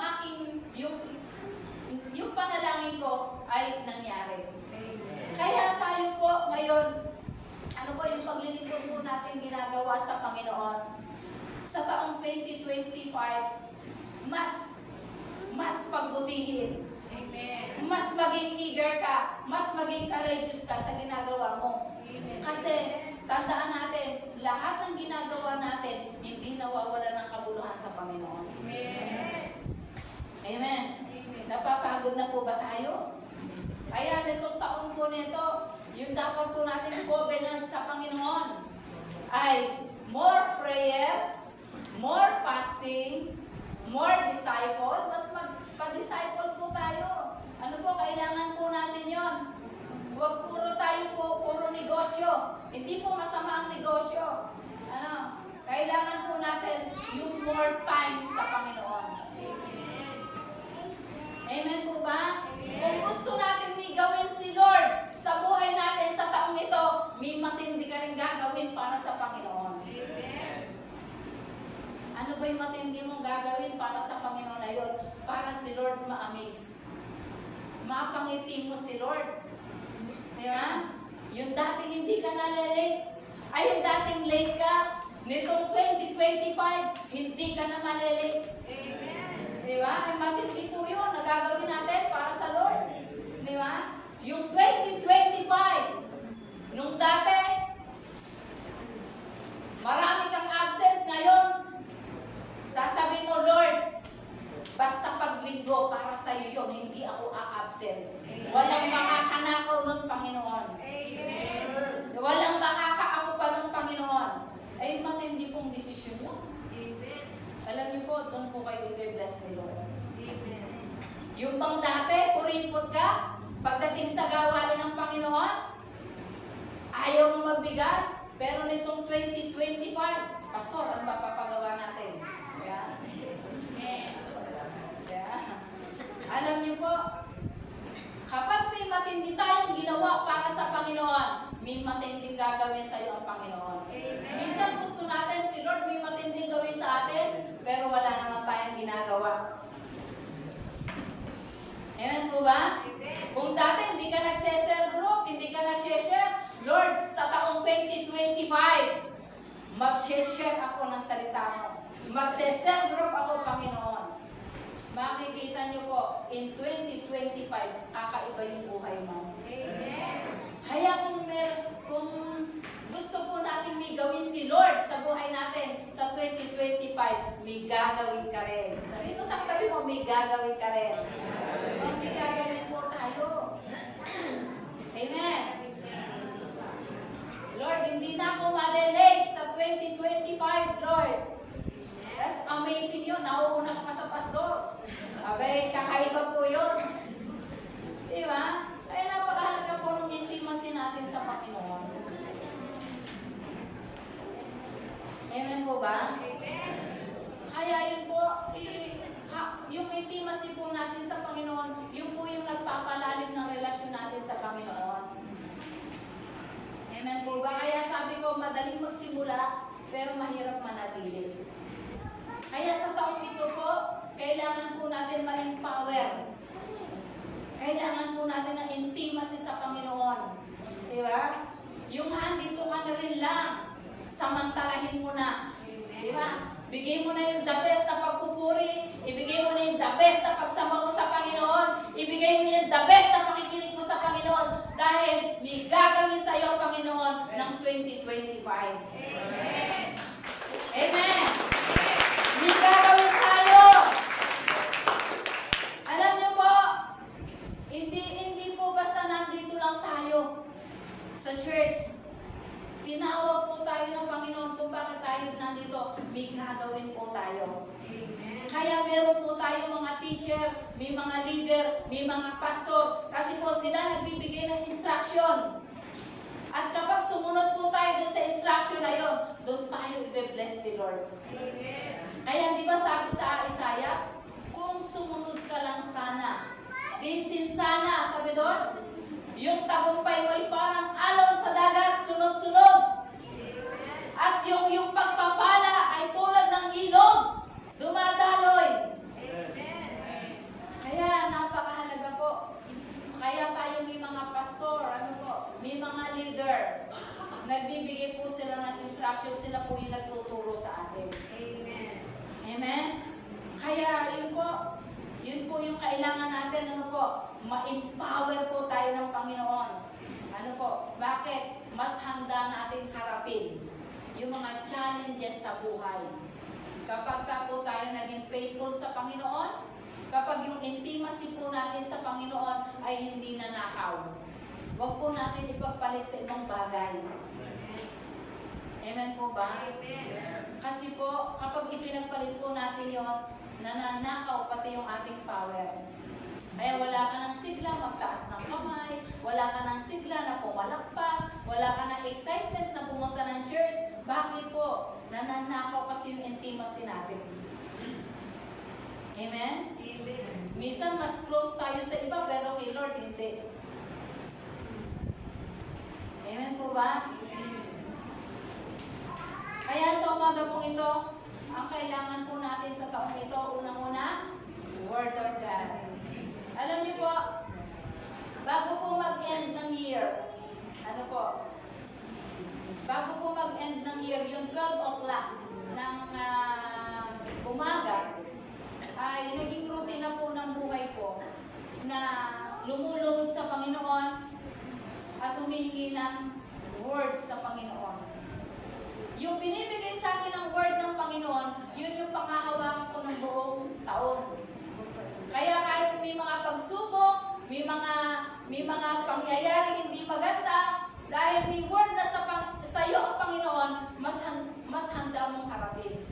panalangin ko ay nangyari. Kaya tayo po ngayon, ano po yung paglilingkod po natin ginagawa sa Panginoon? Sa taong 2025, mas pagbutihin. Amen. Mas maging eager ka, mas maging courageous ka sa ginagawa mo. Kasi tandaan natin, lahat ng ginagawa natin, hindi nawawala ng kabuluhan sa Panginoon. Amen. Napapagod na po ba tayo? Kaya nitong taon po nito, yung dapat po natin covenant sa Panginoon ay more prayer, more fasting, more disciple. Mas magpa-disciple po tayo. Ano po, kailangan po natin yon. Huwag puro negosyo. Hindi po masama ang negosyo. Kailangan po natin yung more time sa Panginoon. Amen po ba? Kung gusto natin may gawin si Lord sa buhay natin sa taong ito, may matindi ka rin gagawin para sa Panginoon. Ano ba yung matindi mong gagawin para sa Panginoon na yun? Para si Lord ma-amaze. Mapangiti mo si Lord. Di ba? Yung dating hindi ka na-late, ay yung dating late ka, nitong 2025, hindi ka na malilate. Di ba? Ay matindi po yun, nagagawin natin para sa Lord. Di ba? Yung 2025, nung dati, marami kang absent, ngayon, sasabihin mo, Lord, basta paglinggo para sa iyo yun, hindi ako a-absent. Walang makakanakaw ng Panginoon. Walang makakaako pa ng Panginoon. Ay matindi pong desisyon yun. Alam niyo po, doon po kayo i-bless ni Lord. Yung pang dati, kuripot ka, pagdating sa gawain ng Panginoon, ayaw mo magbigay, pero nitong 2025, Pastor, ano ba papagawa natin? Yeah. Alam niyo po, kapag may matindi tayong ginawa para sa Panginoon, may matinding gagawin sa iyo ang Panginoon. Minsan gusto natin si Lord may matinding gawin sa atin, pero wala naman tayong ginagawa. Amen po ba? Kung dati hindi ka nagse-cell group, hindi ka nag-share, Lord, sa taong 2025, mag-share ako ng salita mo. Magse-cell group ako, Panginoon. Makikita niyo po, in 2025, kakaiba yung buhay mo. Kaya kung gusto po natin may gawin si Lord sa buhay natin sa 2025, may gagawin ka rin. Sabihin mo sa katabi mo, may gagawin ka rin. May gagawin po tayo. Amen. Lord, hindi na ako malelate sa 2025, Lord. That's amazing yun. Nauuna ka pa sa pastor. Okay, kakaiba po yun. Di ba? Kaya napakahalaga po ng intimacy natin sa Panginoon. Amen po ba? Kaya yun po, yung intimacy po natin sa Panginoon, yun po yung nagpapalalim ng relasyon natin sa Panginoon. Amen po ba? Kaya sabi ko, madaling magsimula, pero mahirap manatili. Kaya sa taong ito po, kailangan po natin ma-empower. Kailangan po natin ng intimacy sa Panginoon. Di ba? Yung andito ka na rin lang, samantalahin mo na. Di ba? Bigay mo na yung the best na pagpupuri, ibigay mo na yung the best na pagsama mo sa Panginoon, ibigay mo yung the best na pakikinig mo sa Panginoon dahil may gagawin sa iyo, Panginoon, ng 2025. Amen! Amen! May gagawin tayo! Alam niyo po, hindi po basta nandito lang tayo sa church. Tinawag po tayo ng Panginoon kung bakit tayo nandito. May gagawin po tayo. Amen. Kaya meron po tayo mga teacher, may mga leader, may mga pastor. Kasi po sila nagbibigay ng instruction. At kapag sumunod po tayo dun sa instruction na yun, doon tayo i-bless the Lord. Amen. Kaya di ba sabi sa Isaiah, kung sumunod ka lang sana, disin sana, sabi doon, yung tagumpay mo ay parang alon sa dagat, sunod-sunod. At yung pagpapala ay tulad ng ilog, dumadaloy. Kaya napakahalaga po. Kaya tayo may mga pastor, may mga leader, nagbibigay po sila ng instruction, sila po yung nagtuturo sa atin. Amen? Kaya yun po yung kailangan natin, ma-empower po tayo ng Panginoon. Bakit? Mas handa natin harapin yung mga challenges sa buhay. Kapag ka po tayo naging faithful sa Panginoon, kapag yung intimacy po natin sa Panginoon ay hindi nanakaw, huwag po natin ipagpalit sa ibang bagay. Amen po ba? Amen. Kasi po, kapag ipinagpalit po natin yon, nananakaw pati yung ating power. Kaya wala ka ng sigla magtaas ng kamay, wala ka ng sigla na pumalakpak, wala ka ng excitement na pumunta ng church. Bakit po? Nananakaw kasi yung intimacy natin. Amen? Amen. Minsan mas close tayo sa iba pero kay Lord hindi. Amen po ba? Kaya sa umaga pong ito, ang kailangan po natin sa taong ito, unang-una, Word of God. Alam niyo po, bago po mag-end ng year, bago po mag-end ng year, yung 12 o'clock ng umaga, ay naging routine na po ng buhay ko na lumuluhod sa Panginoon at humihingi ng words sa Panginoon. Yung binibigay sa akin ng word ng Panginoon, yun yung panghahawakan ko ng buong taon. Kaya kahit may mga pagsubok, may mga pangyayaring hindi maganda, dahil may word na sa iyo ang Panginoon, mas handa mong harapin.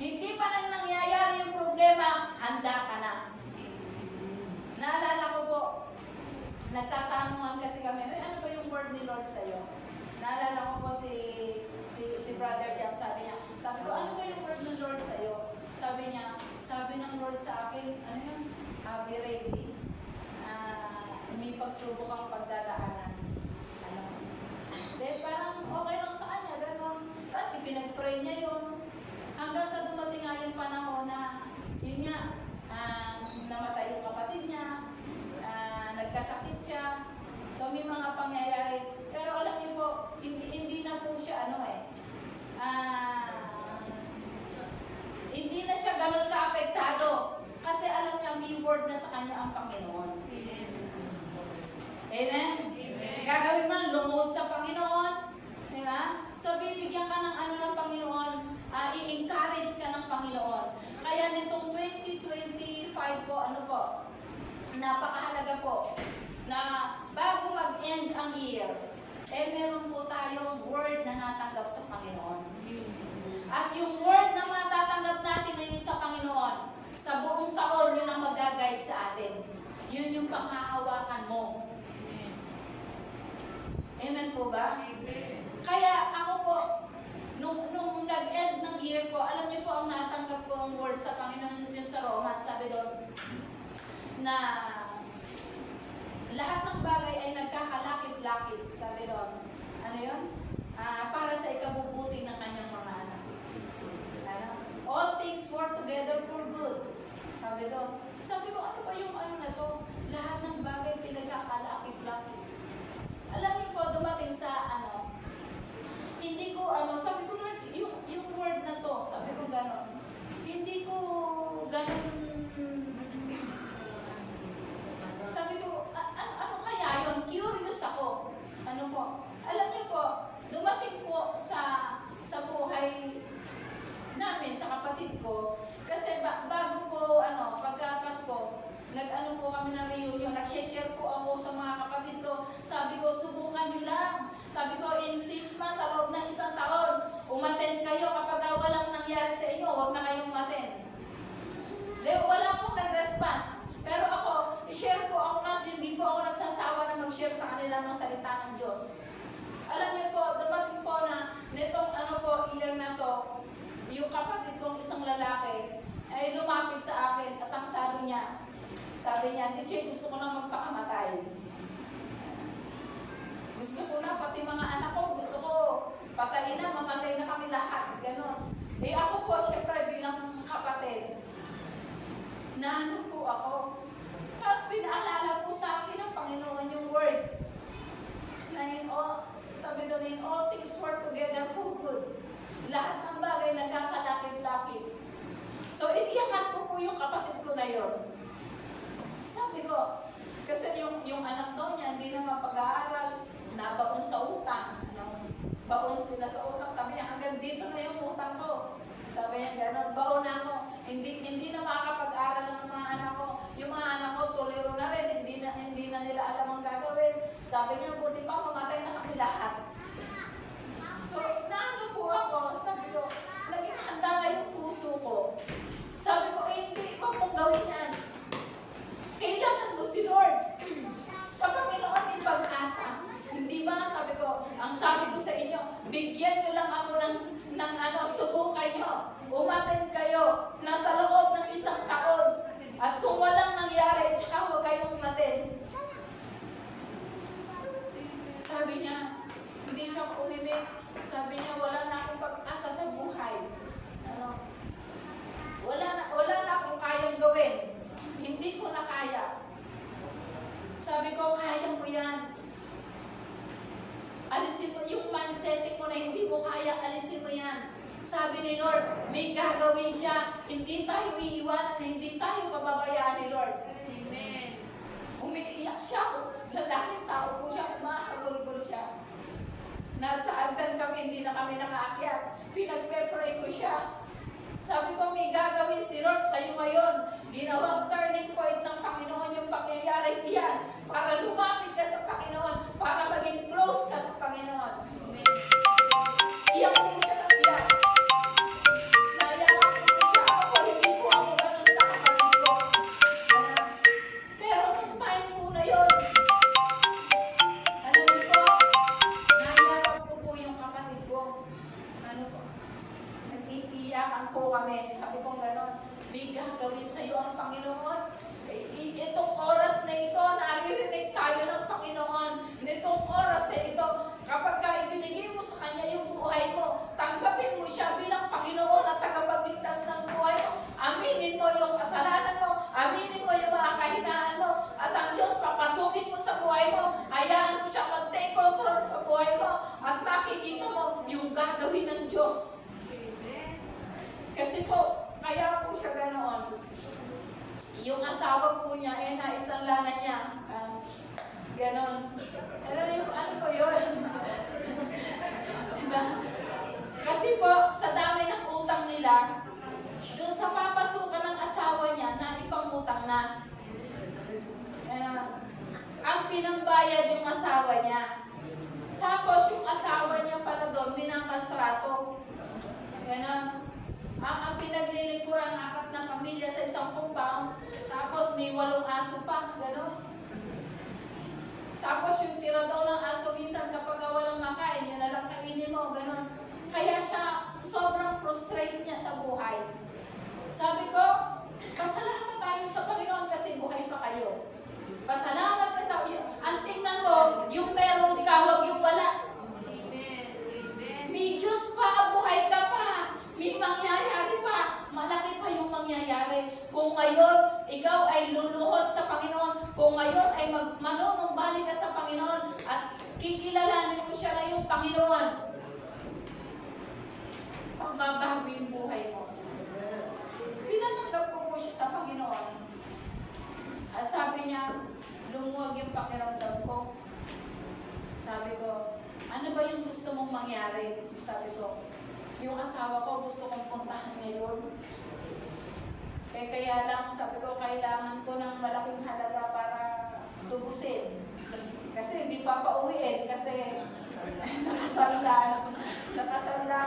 Hindi pa nang nangyayari yung problema, handa ka na. Naalala ko po, nagtatanungan kasi kami, ano ba yung word ni Lord sa iyo? Naalala ko po si Brother Jam, sabi ko, ano ba yung word ng Lord sa iyo? Sabi niya, sabi ng Lord sa akin, be ready. May pagsubok ang pagdadaanan. Parang okay lang sa kanya, gano'n. Tapos ipinag-pray niya yun. Hanggang sa dumating nga yung panahon na, yun nga, namatay yung kapatid niya, nagkasakit siya. So may mga pangyayari. Pero alam niyo po, hindi na po siya Amen? Gagawin mo, lumuhod sa Panginoon. Di ba? So, bibigyan ka ng ano ng Panginoon, i-encourage ka ng Panginoon. Kaya nitong 2025 po, ano po, napakahalaga po, na bago mag-end ang year, meron po tayong word na natanggap sa Panginoon. At yung word na matatanggap natin ngayon sa Panginoon, sa buong taon, yun ang mag-guide sa atin. Yun yung panghahawakan mo. Amen po ba? Kaya ako po, nung nag-end ng year ko, alam niyo po ang natanggap ko ang word sa Panginoon yung sa Romans, sabi doon, na lahat ng bagay ay nagkakalakip-lakip, sabi doon. Ano yun? Para sa ikabubuti ng kanyang mga anak. Ano? All things work together for good. Sabi doon. Sabi ko, ano ba yung ano na to? Lahat ng bagay pinagkakalakip-lakip. Alam niyo po, dumating sa ano, hindi ko, sabi ko, Lord, yung word na to, sabi ko gano'n, hindi ko gano'n, sabi ko, ano kaya yun? Curious ako. Ano po? Alam niyo po, dumating po sa buhay namin, sa kapatid ko, kasi bago po, pagka Pasko, nag-ano po kami ng reunion, nag-share po ako sa mga kapatid ko. Sabi ko, subukan nyo lang. Sabi ko, in 6 months, sa loob ng 1 taon, umattend kayo. Kapag walang nangyari sa inyo, huwag na kayong umattend. Wala akong nag-response. Pero ako, i-share po ako kasi hindi po ako nagsasawa na mag-share sa kanila ng salita ng Diyos. Alam niyo po, dumating po na nitong year na to, yung kapatid kong isang lalaki ay lumapit sa akin at ang sabi niya, Teacher, gusto ko na magpakamatay. Gusto ko na, pati mga anak ko, gusto ko patayin na, mamatay na kami lahat. Ganon. Ako po, syempre, bilang kapatid, naano po ako. Tapos pinaalala po sa akin ng Panginoon yung word. Sabi doon, in all things work together for good. Lahat ng bagay nagkakalakit-lakit. So, iniyakan ko po yung kapatid ko na yon. Sabi ko, kasi yung anak daw niya, hindi naman pag-aaral, nabaon sa utang. Baon sila sa utang. Sabi niya, hanggang dito na yung utang ko. Sabi niya, gano'n, baon na ako. Hindi na makakapag-aral ng mga anak ko. Yung mga anak ko, tuliro na rin. Hindi na nila alam ang gagawin. Sabi niya, buti pa, mamatay na kami lahat. So, naano po ako, sabi ko, naging handa na yung puso ko. Sabi ko, hindi ko kung gawin yan. Kailangan mo si Lord. Sa Panginoon may pag-asa. Hindi ba, sabi ko, ang sabi ko sa inyo, bigyan nyo lang ako ng subukan nyo. Umattend kayo, nasa loob ng 1 taon. At kung walang nangyari, tsaka huwag kayong umattend. Sabi niya, hindi siya umimik. Sabi niya, wala na akong pag-asa sa buhay. Wala na akong kayang gawin. Hindi ko na kaya. Sabi ko, kaya mo yan. Alisin mo yung mindset mo na hindi mo kaya, alisin mo yan. Sabi ni Lord, may gagawin siya. Hindi tayo iiwanan, hindi tayo pababayaan ni Lord. Amen. Umiiyak siya. Lalaking tao po siya, umahagulgul siya. Nasa agdan kami, hindi na kami nakaakyat. Pinagpe-pray ko siya. Sabi ko, may gagawin si Lord sa'yo ngayon. Ginawang turning point ng Panginoon yung pangyayari iyan para lumapit ka sa Panginoon, para maging close ka sa Panginoon. Iyak ko siya ng iyak. Naiyakan ko siya. Ako, hindi po ako ganun sa kapatid ko. Pero nung time po na yun, alam niyo po, naiyakan ko po yung kapatid ko. Nag-iiyakan po kami. Sabi ko gano'n, may gagawin sa'yo ang Panginoon. Itong oras na ito, naririnig tayo ng Panginoon. Nitong oras na ito, kapag ibinigay mo sa Kanya yung buhay mo, tanggapin mo siya bilang Panginoon at tagapagligtas ng buhay mo. Aminin mo yung kasalanan mo. Aminin mo yung mga kahinaan mo. At ang Diyos, papasukin mo sa buhay mo. Hayaan mo siya mag-take control sa buhay mo. At makikita mo yung gagawin ng Diyos. Kasi po, kaya po siya ganoon. Yung asawa po niya, na isang lana niya, Ganon. Ano po yun? Kasi po, sa dami ng utang nila, doon sa papasukan ng asawa niya na ipangutang na. Ang pinambayad yung asawa niya. Tapos yung asawa niya pala doon, minamaltrato. Ganon. Ang pinaglilingkuran, 4 na pamilya sa isang compound, tapos may 8 aso pa, ganon. Tapos yung tira daw ng aso, minsan kapag walang makain, yun na lang kainin mo, ganon. Kaya siya, sobrang frustrate niya sa buhay. Sabi ko, pasalamat tayo sa Panginoon kasi buhay pa kayo. Pasalamat ka sa ang tingnan mo, yung meron ka, huwag yung wala. May Diyos pa, buhay ka pa. May mangyayari pa. Malaki pa yung mangyayari. Kung ngayon, ikaw ay luluhod sa Panginoon. Kung ngayon ay manunumbalik ka sa Panginoon at kikilalanin mo siya na yung Panginoon. Magbabago yung buhay mo. Pinatanggap ko po siya sa Panginoon. At sabi niya, lumuwag yung pakiramdam ko. Sabi ko, ano ba yung gusto mong mangyari? Sabi ko, yung asawa ko gusto kong puntahan ngayon. Kaya lang, sabi ko, kailangan ko ng malaking halaga para tubusin. Kasi hindi pa pauwiin kasi nakasala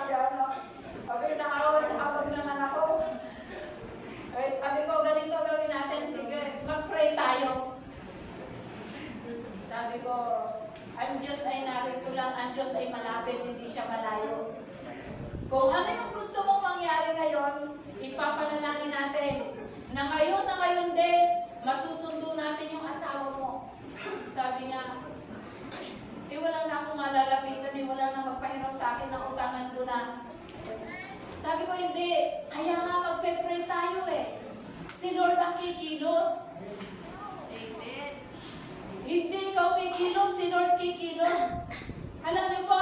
siya. No? Sabi, nakawag naman ako. Sabi ko, ganito gawin natin. Sige, mag-pray tayo. Sabi ko, ang Diyos ay narito lang, ang Diyos ay malapit, hindi siya malayo. Kung ano yung gusto mong mangyari ngayon, ipapanalangin natin na ngayon din, masusundo natin yung asawa mo. Sabi niya, wala na akong malalapitan, wala na magpahirap sa akin, nautangan ko na. Sabi ko, hindi. Kaya nga magpe-pray tayo eh. Si Lord ang kikilos. Amen. Hindi ikaw kikilos, si Lord kikilos. Alam niyo po,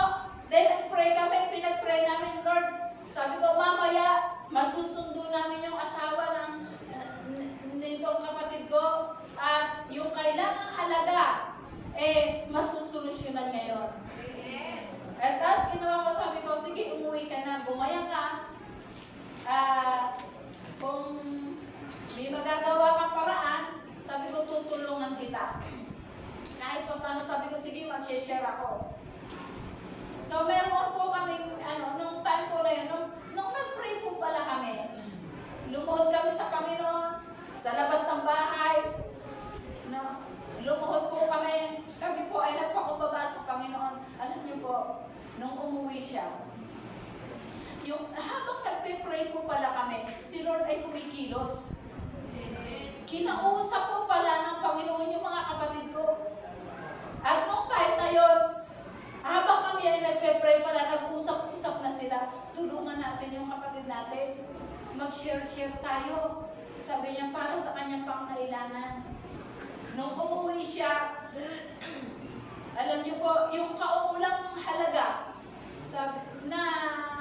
dahil nag-pray kami, pinag-pray namin, Lord. Sabi ko, mamaya, masusundo namin yung asawa nitong kapatid ko. At yung kailangang halaga, masusolusyonan ngayon. At tapos ginawa ko, sabi ko, sige, umuwi ka na, gumaya ka. Kung may magagawa kang paraan, sabi ko, tutulungan kita. Kahit pa paano, sabi ko, sige, mag-share ako. So, meron po kaming, nung time po na yun, nung nag-pray po pala kami, lumuhod kami sa Panginoon, sa labas ng bahay, no? Lumuhod po kami po ay nagpakumbaba sa Panginoon. Alam niyo po, nung umuwi siya, habang nagpe-pray po pala kami, si Lord ay kumikilos. Kinausap po pala ng Panginoon yung mga kapatid ko. At nung time na yun, habang kami ay nagpe-pray pala, nag-usap-usap na sila, tulungan natin yung kapatid natin. Mag-share-share tayo. Sabi niya, para sa kanyang pangkailangan. Nung umuwi siya, alam niyo po, yung kaukulang halaga na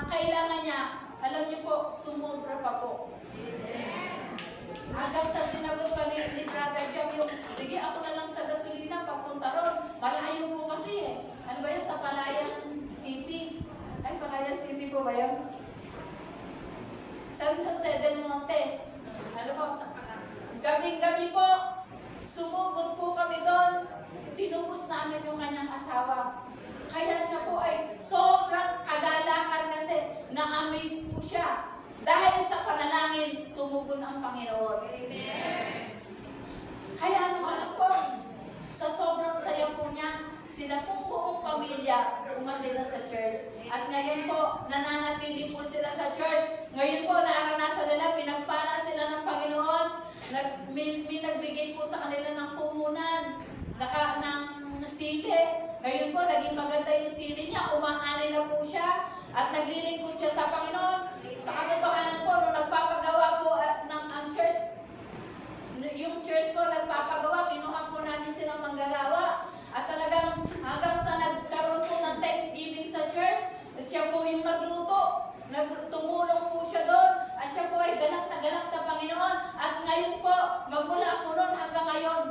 kailangan niya, alam niyo po, sumobra pa po. Hanggang sa sinagot pa ni Brother Jam yung, sige ako na lang sa gasolina, papunta ron. Malayo po kasi eh. Ano ba yun? Sa Palayan City. Ay, Palayan City po ba yun? San Jose del Monte. Ano po? Gabing-gabi po, sumugod po kami doon. Tinubos namin yung kanyang asawa. Kaya siya po ay sobrang kagalakan kasi na-amaze po siya. Dahil sa panalangin, tumugon ang Panginoon. Amen. Kaya alam po, sa sobrang saya po niya, sila pong buong pamilya umatid na sa church. At ngayon po, nananatili po sila sa church. Ngayon po, naranasan nila, pinagpala sila ng Panginoon. May nagbigay po sa kanila ng puhunan, ng sili. Ngayon po, naging maganda yung sili niya. Umaani na po siya at naglilingkod siya sa Panginoon. Sa katotohanan po, nung nagpapagawa po ang church, yung church po nagpapagawa, kinuha po namin silang manggagawa. At talagang hanggang sa nagkaroon po ng Thanksgiving sa church, siya po yung nagluto. Tumulong po siya doon. At siya po ay ganap na ganap sa Panginoon. At ngayon po, magmula po noon hanggang ngayon,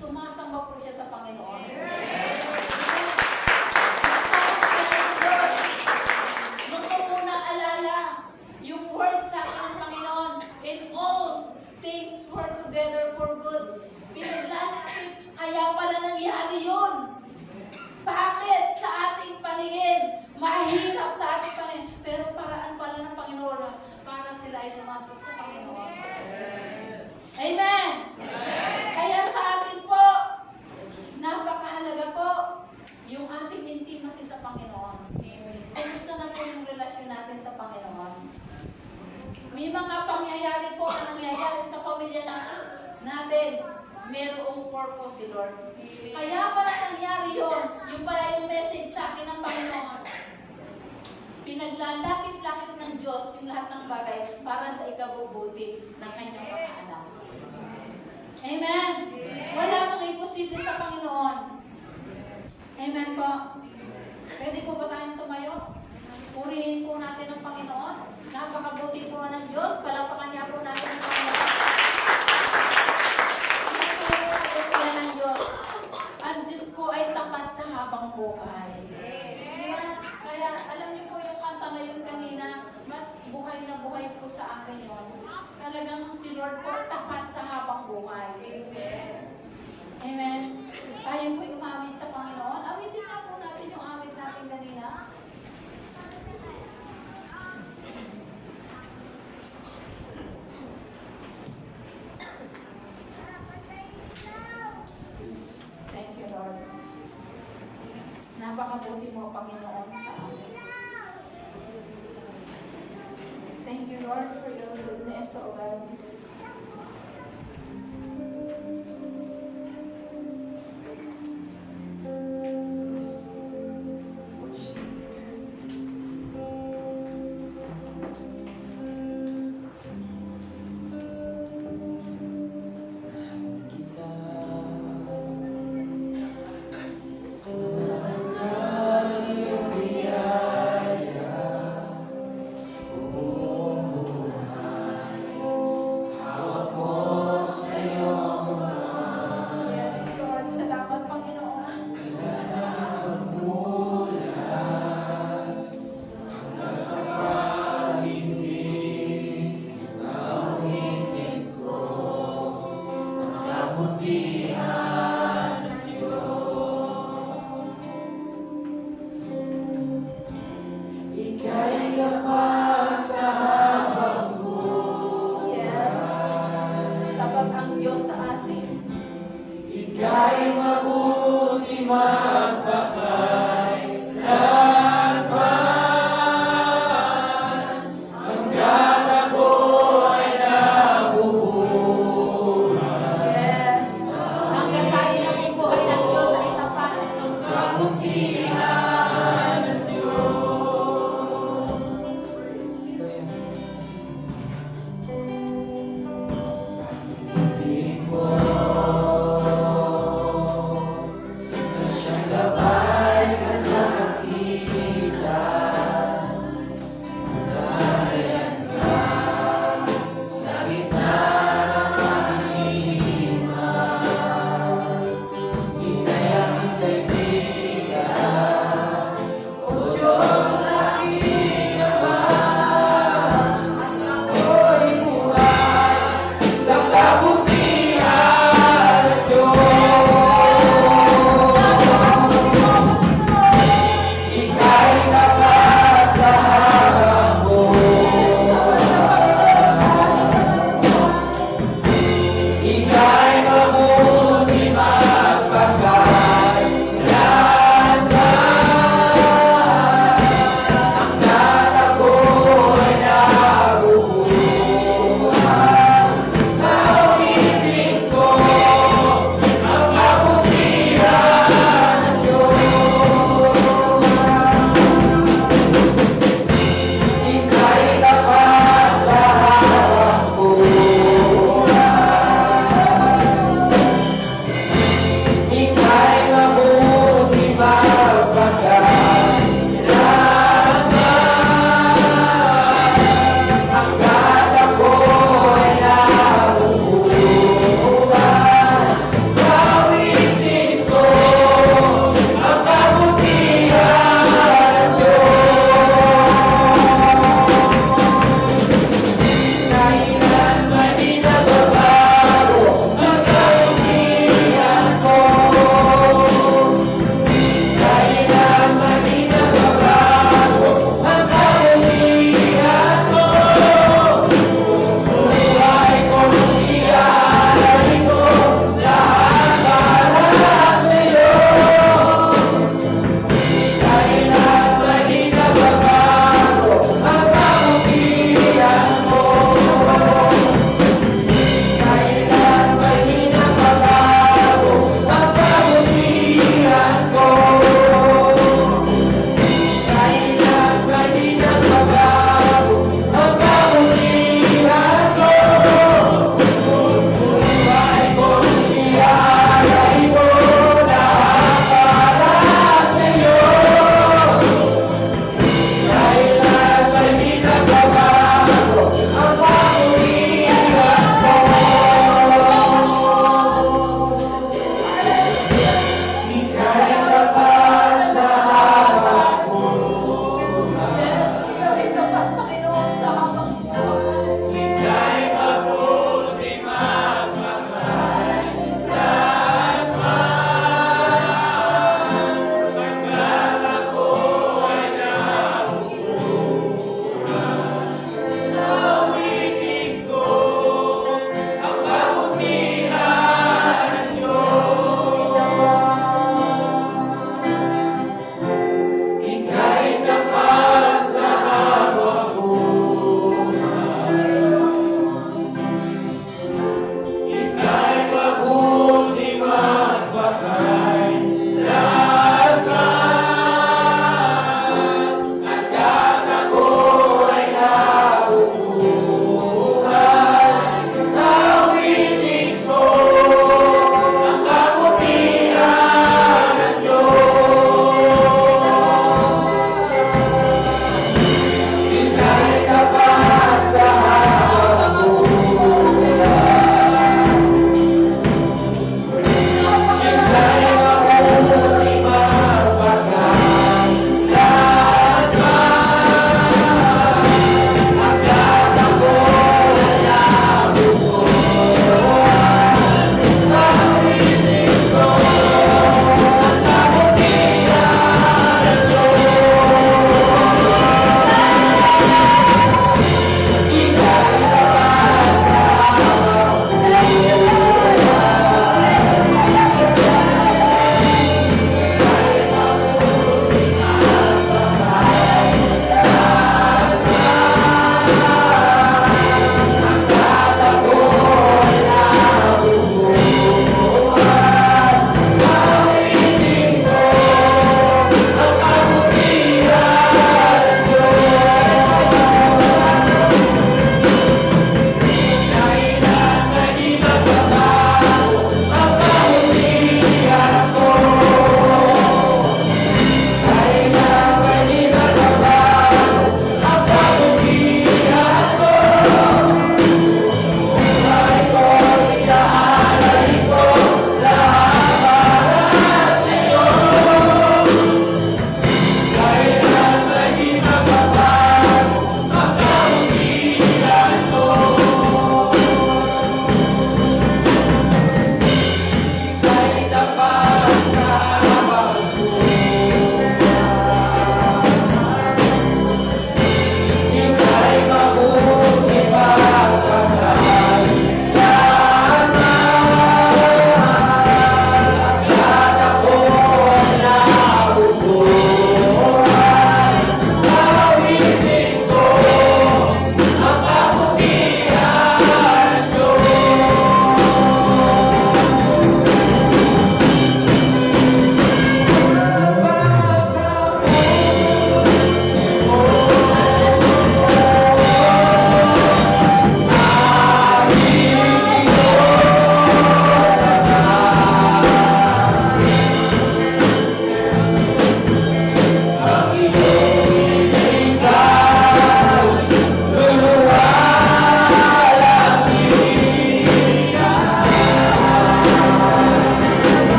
sumasamba po siya sa Panginoon. Nung ko po naalala yung words sa akin ng Panginoon, in all things work together for good. Pinaglalaki, kaya pala nangyari yun. Bakit sa ating paningin? Mahirap sa ating paningin. Pero paraan pala ng Panginoon para sila ay lumapit sa Panginoon. Amen! Kaya sa atin po, napakahalaga po yung ating intimacy sa Panginoon. Kumusta na po yung relasyon natin sa Panginoon? May mga pangyayari po na nangyayari sa pamilya natin. Merong purpose si Lord. Kaya pala nangyari yun. Yung pala yung message sa akin ng Panginoon. Pinaglalakip-lakip ng Diyos yung lahat ng bagay para sa ikabubuti ng kanyang mga anak. Amen? Wala pong imposible sa Panginoon. Amen po. Pwede po ba tayong tumayo? Purihin po natin ang Panginoon. Napakabuti po ng Diyos. Palapakan niya po natin ang Panginoon. Ng Diyos. Ang Diyos po ay tapat sa habang buhay. Di ba? Kaya alam niyo po yung kanta na yun kanina, mas buhay na buhay po sa akin yun. Talagang si Lord po tapat sa habang buhay. Amen. Tayo po umawit sa Panginoon. Awitin nga po natin yung awit natin kanina. Thank you, Lord. Napakabuti mo, Panginoon, sa amin. Thank you, Lord, for your goodness, O God.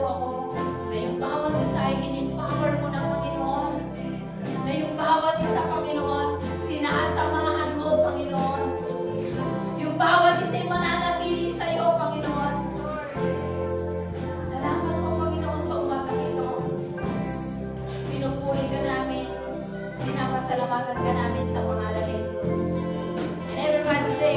ako na yung bawat isa ay in-empower mo na, Panginoon. Na yung bawat isa, Panginoon, sinasamahan mo, Panginoon. Yung bawat isa ay mananatili sa iyo, Panginoon. Salamat po, Panginoon, sa umagang ito. Pinupuri ka namin. Pinapasalamatan ka namin sa pangalan ni Jesus. And everybody say,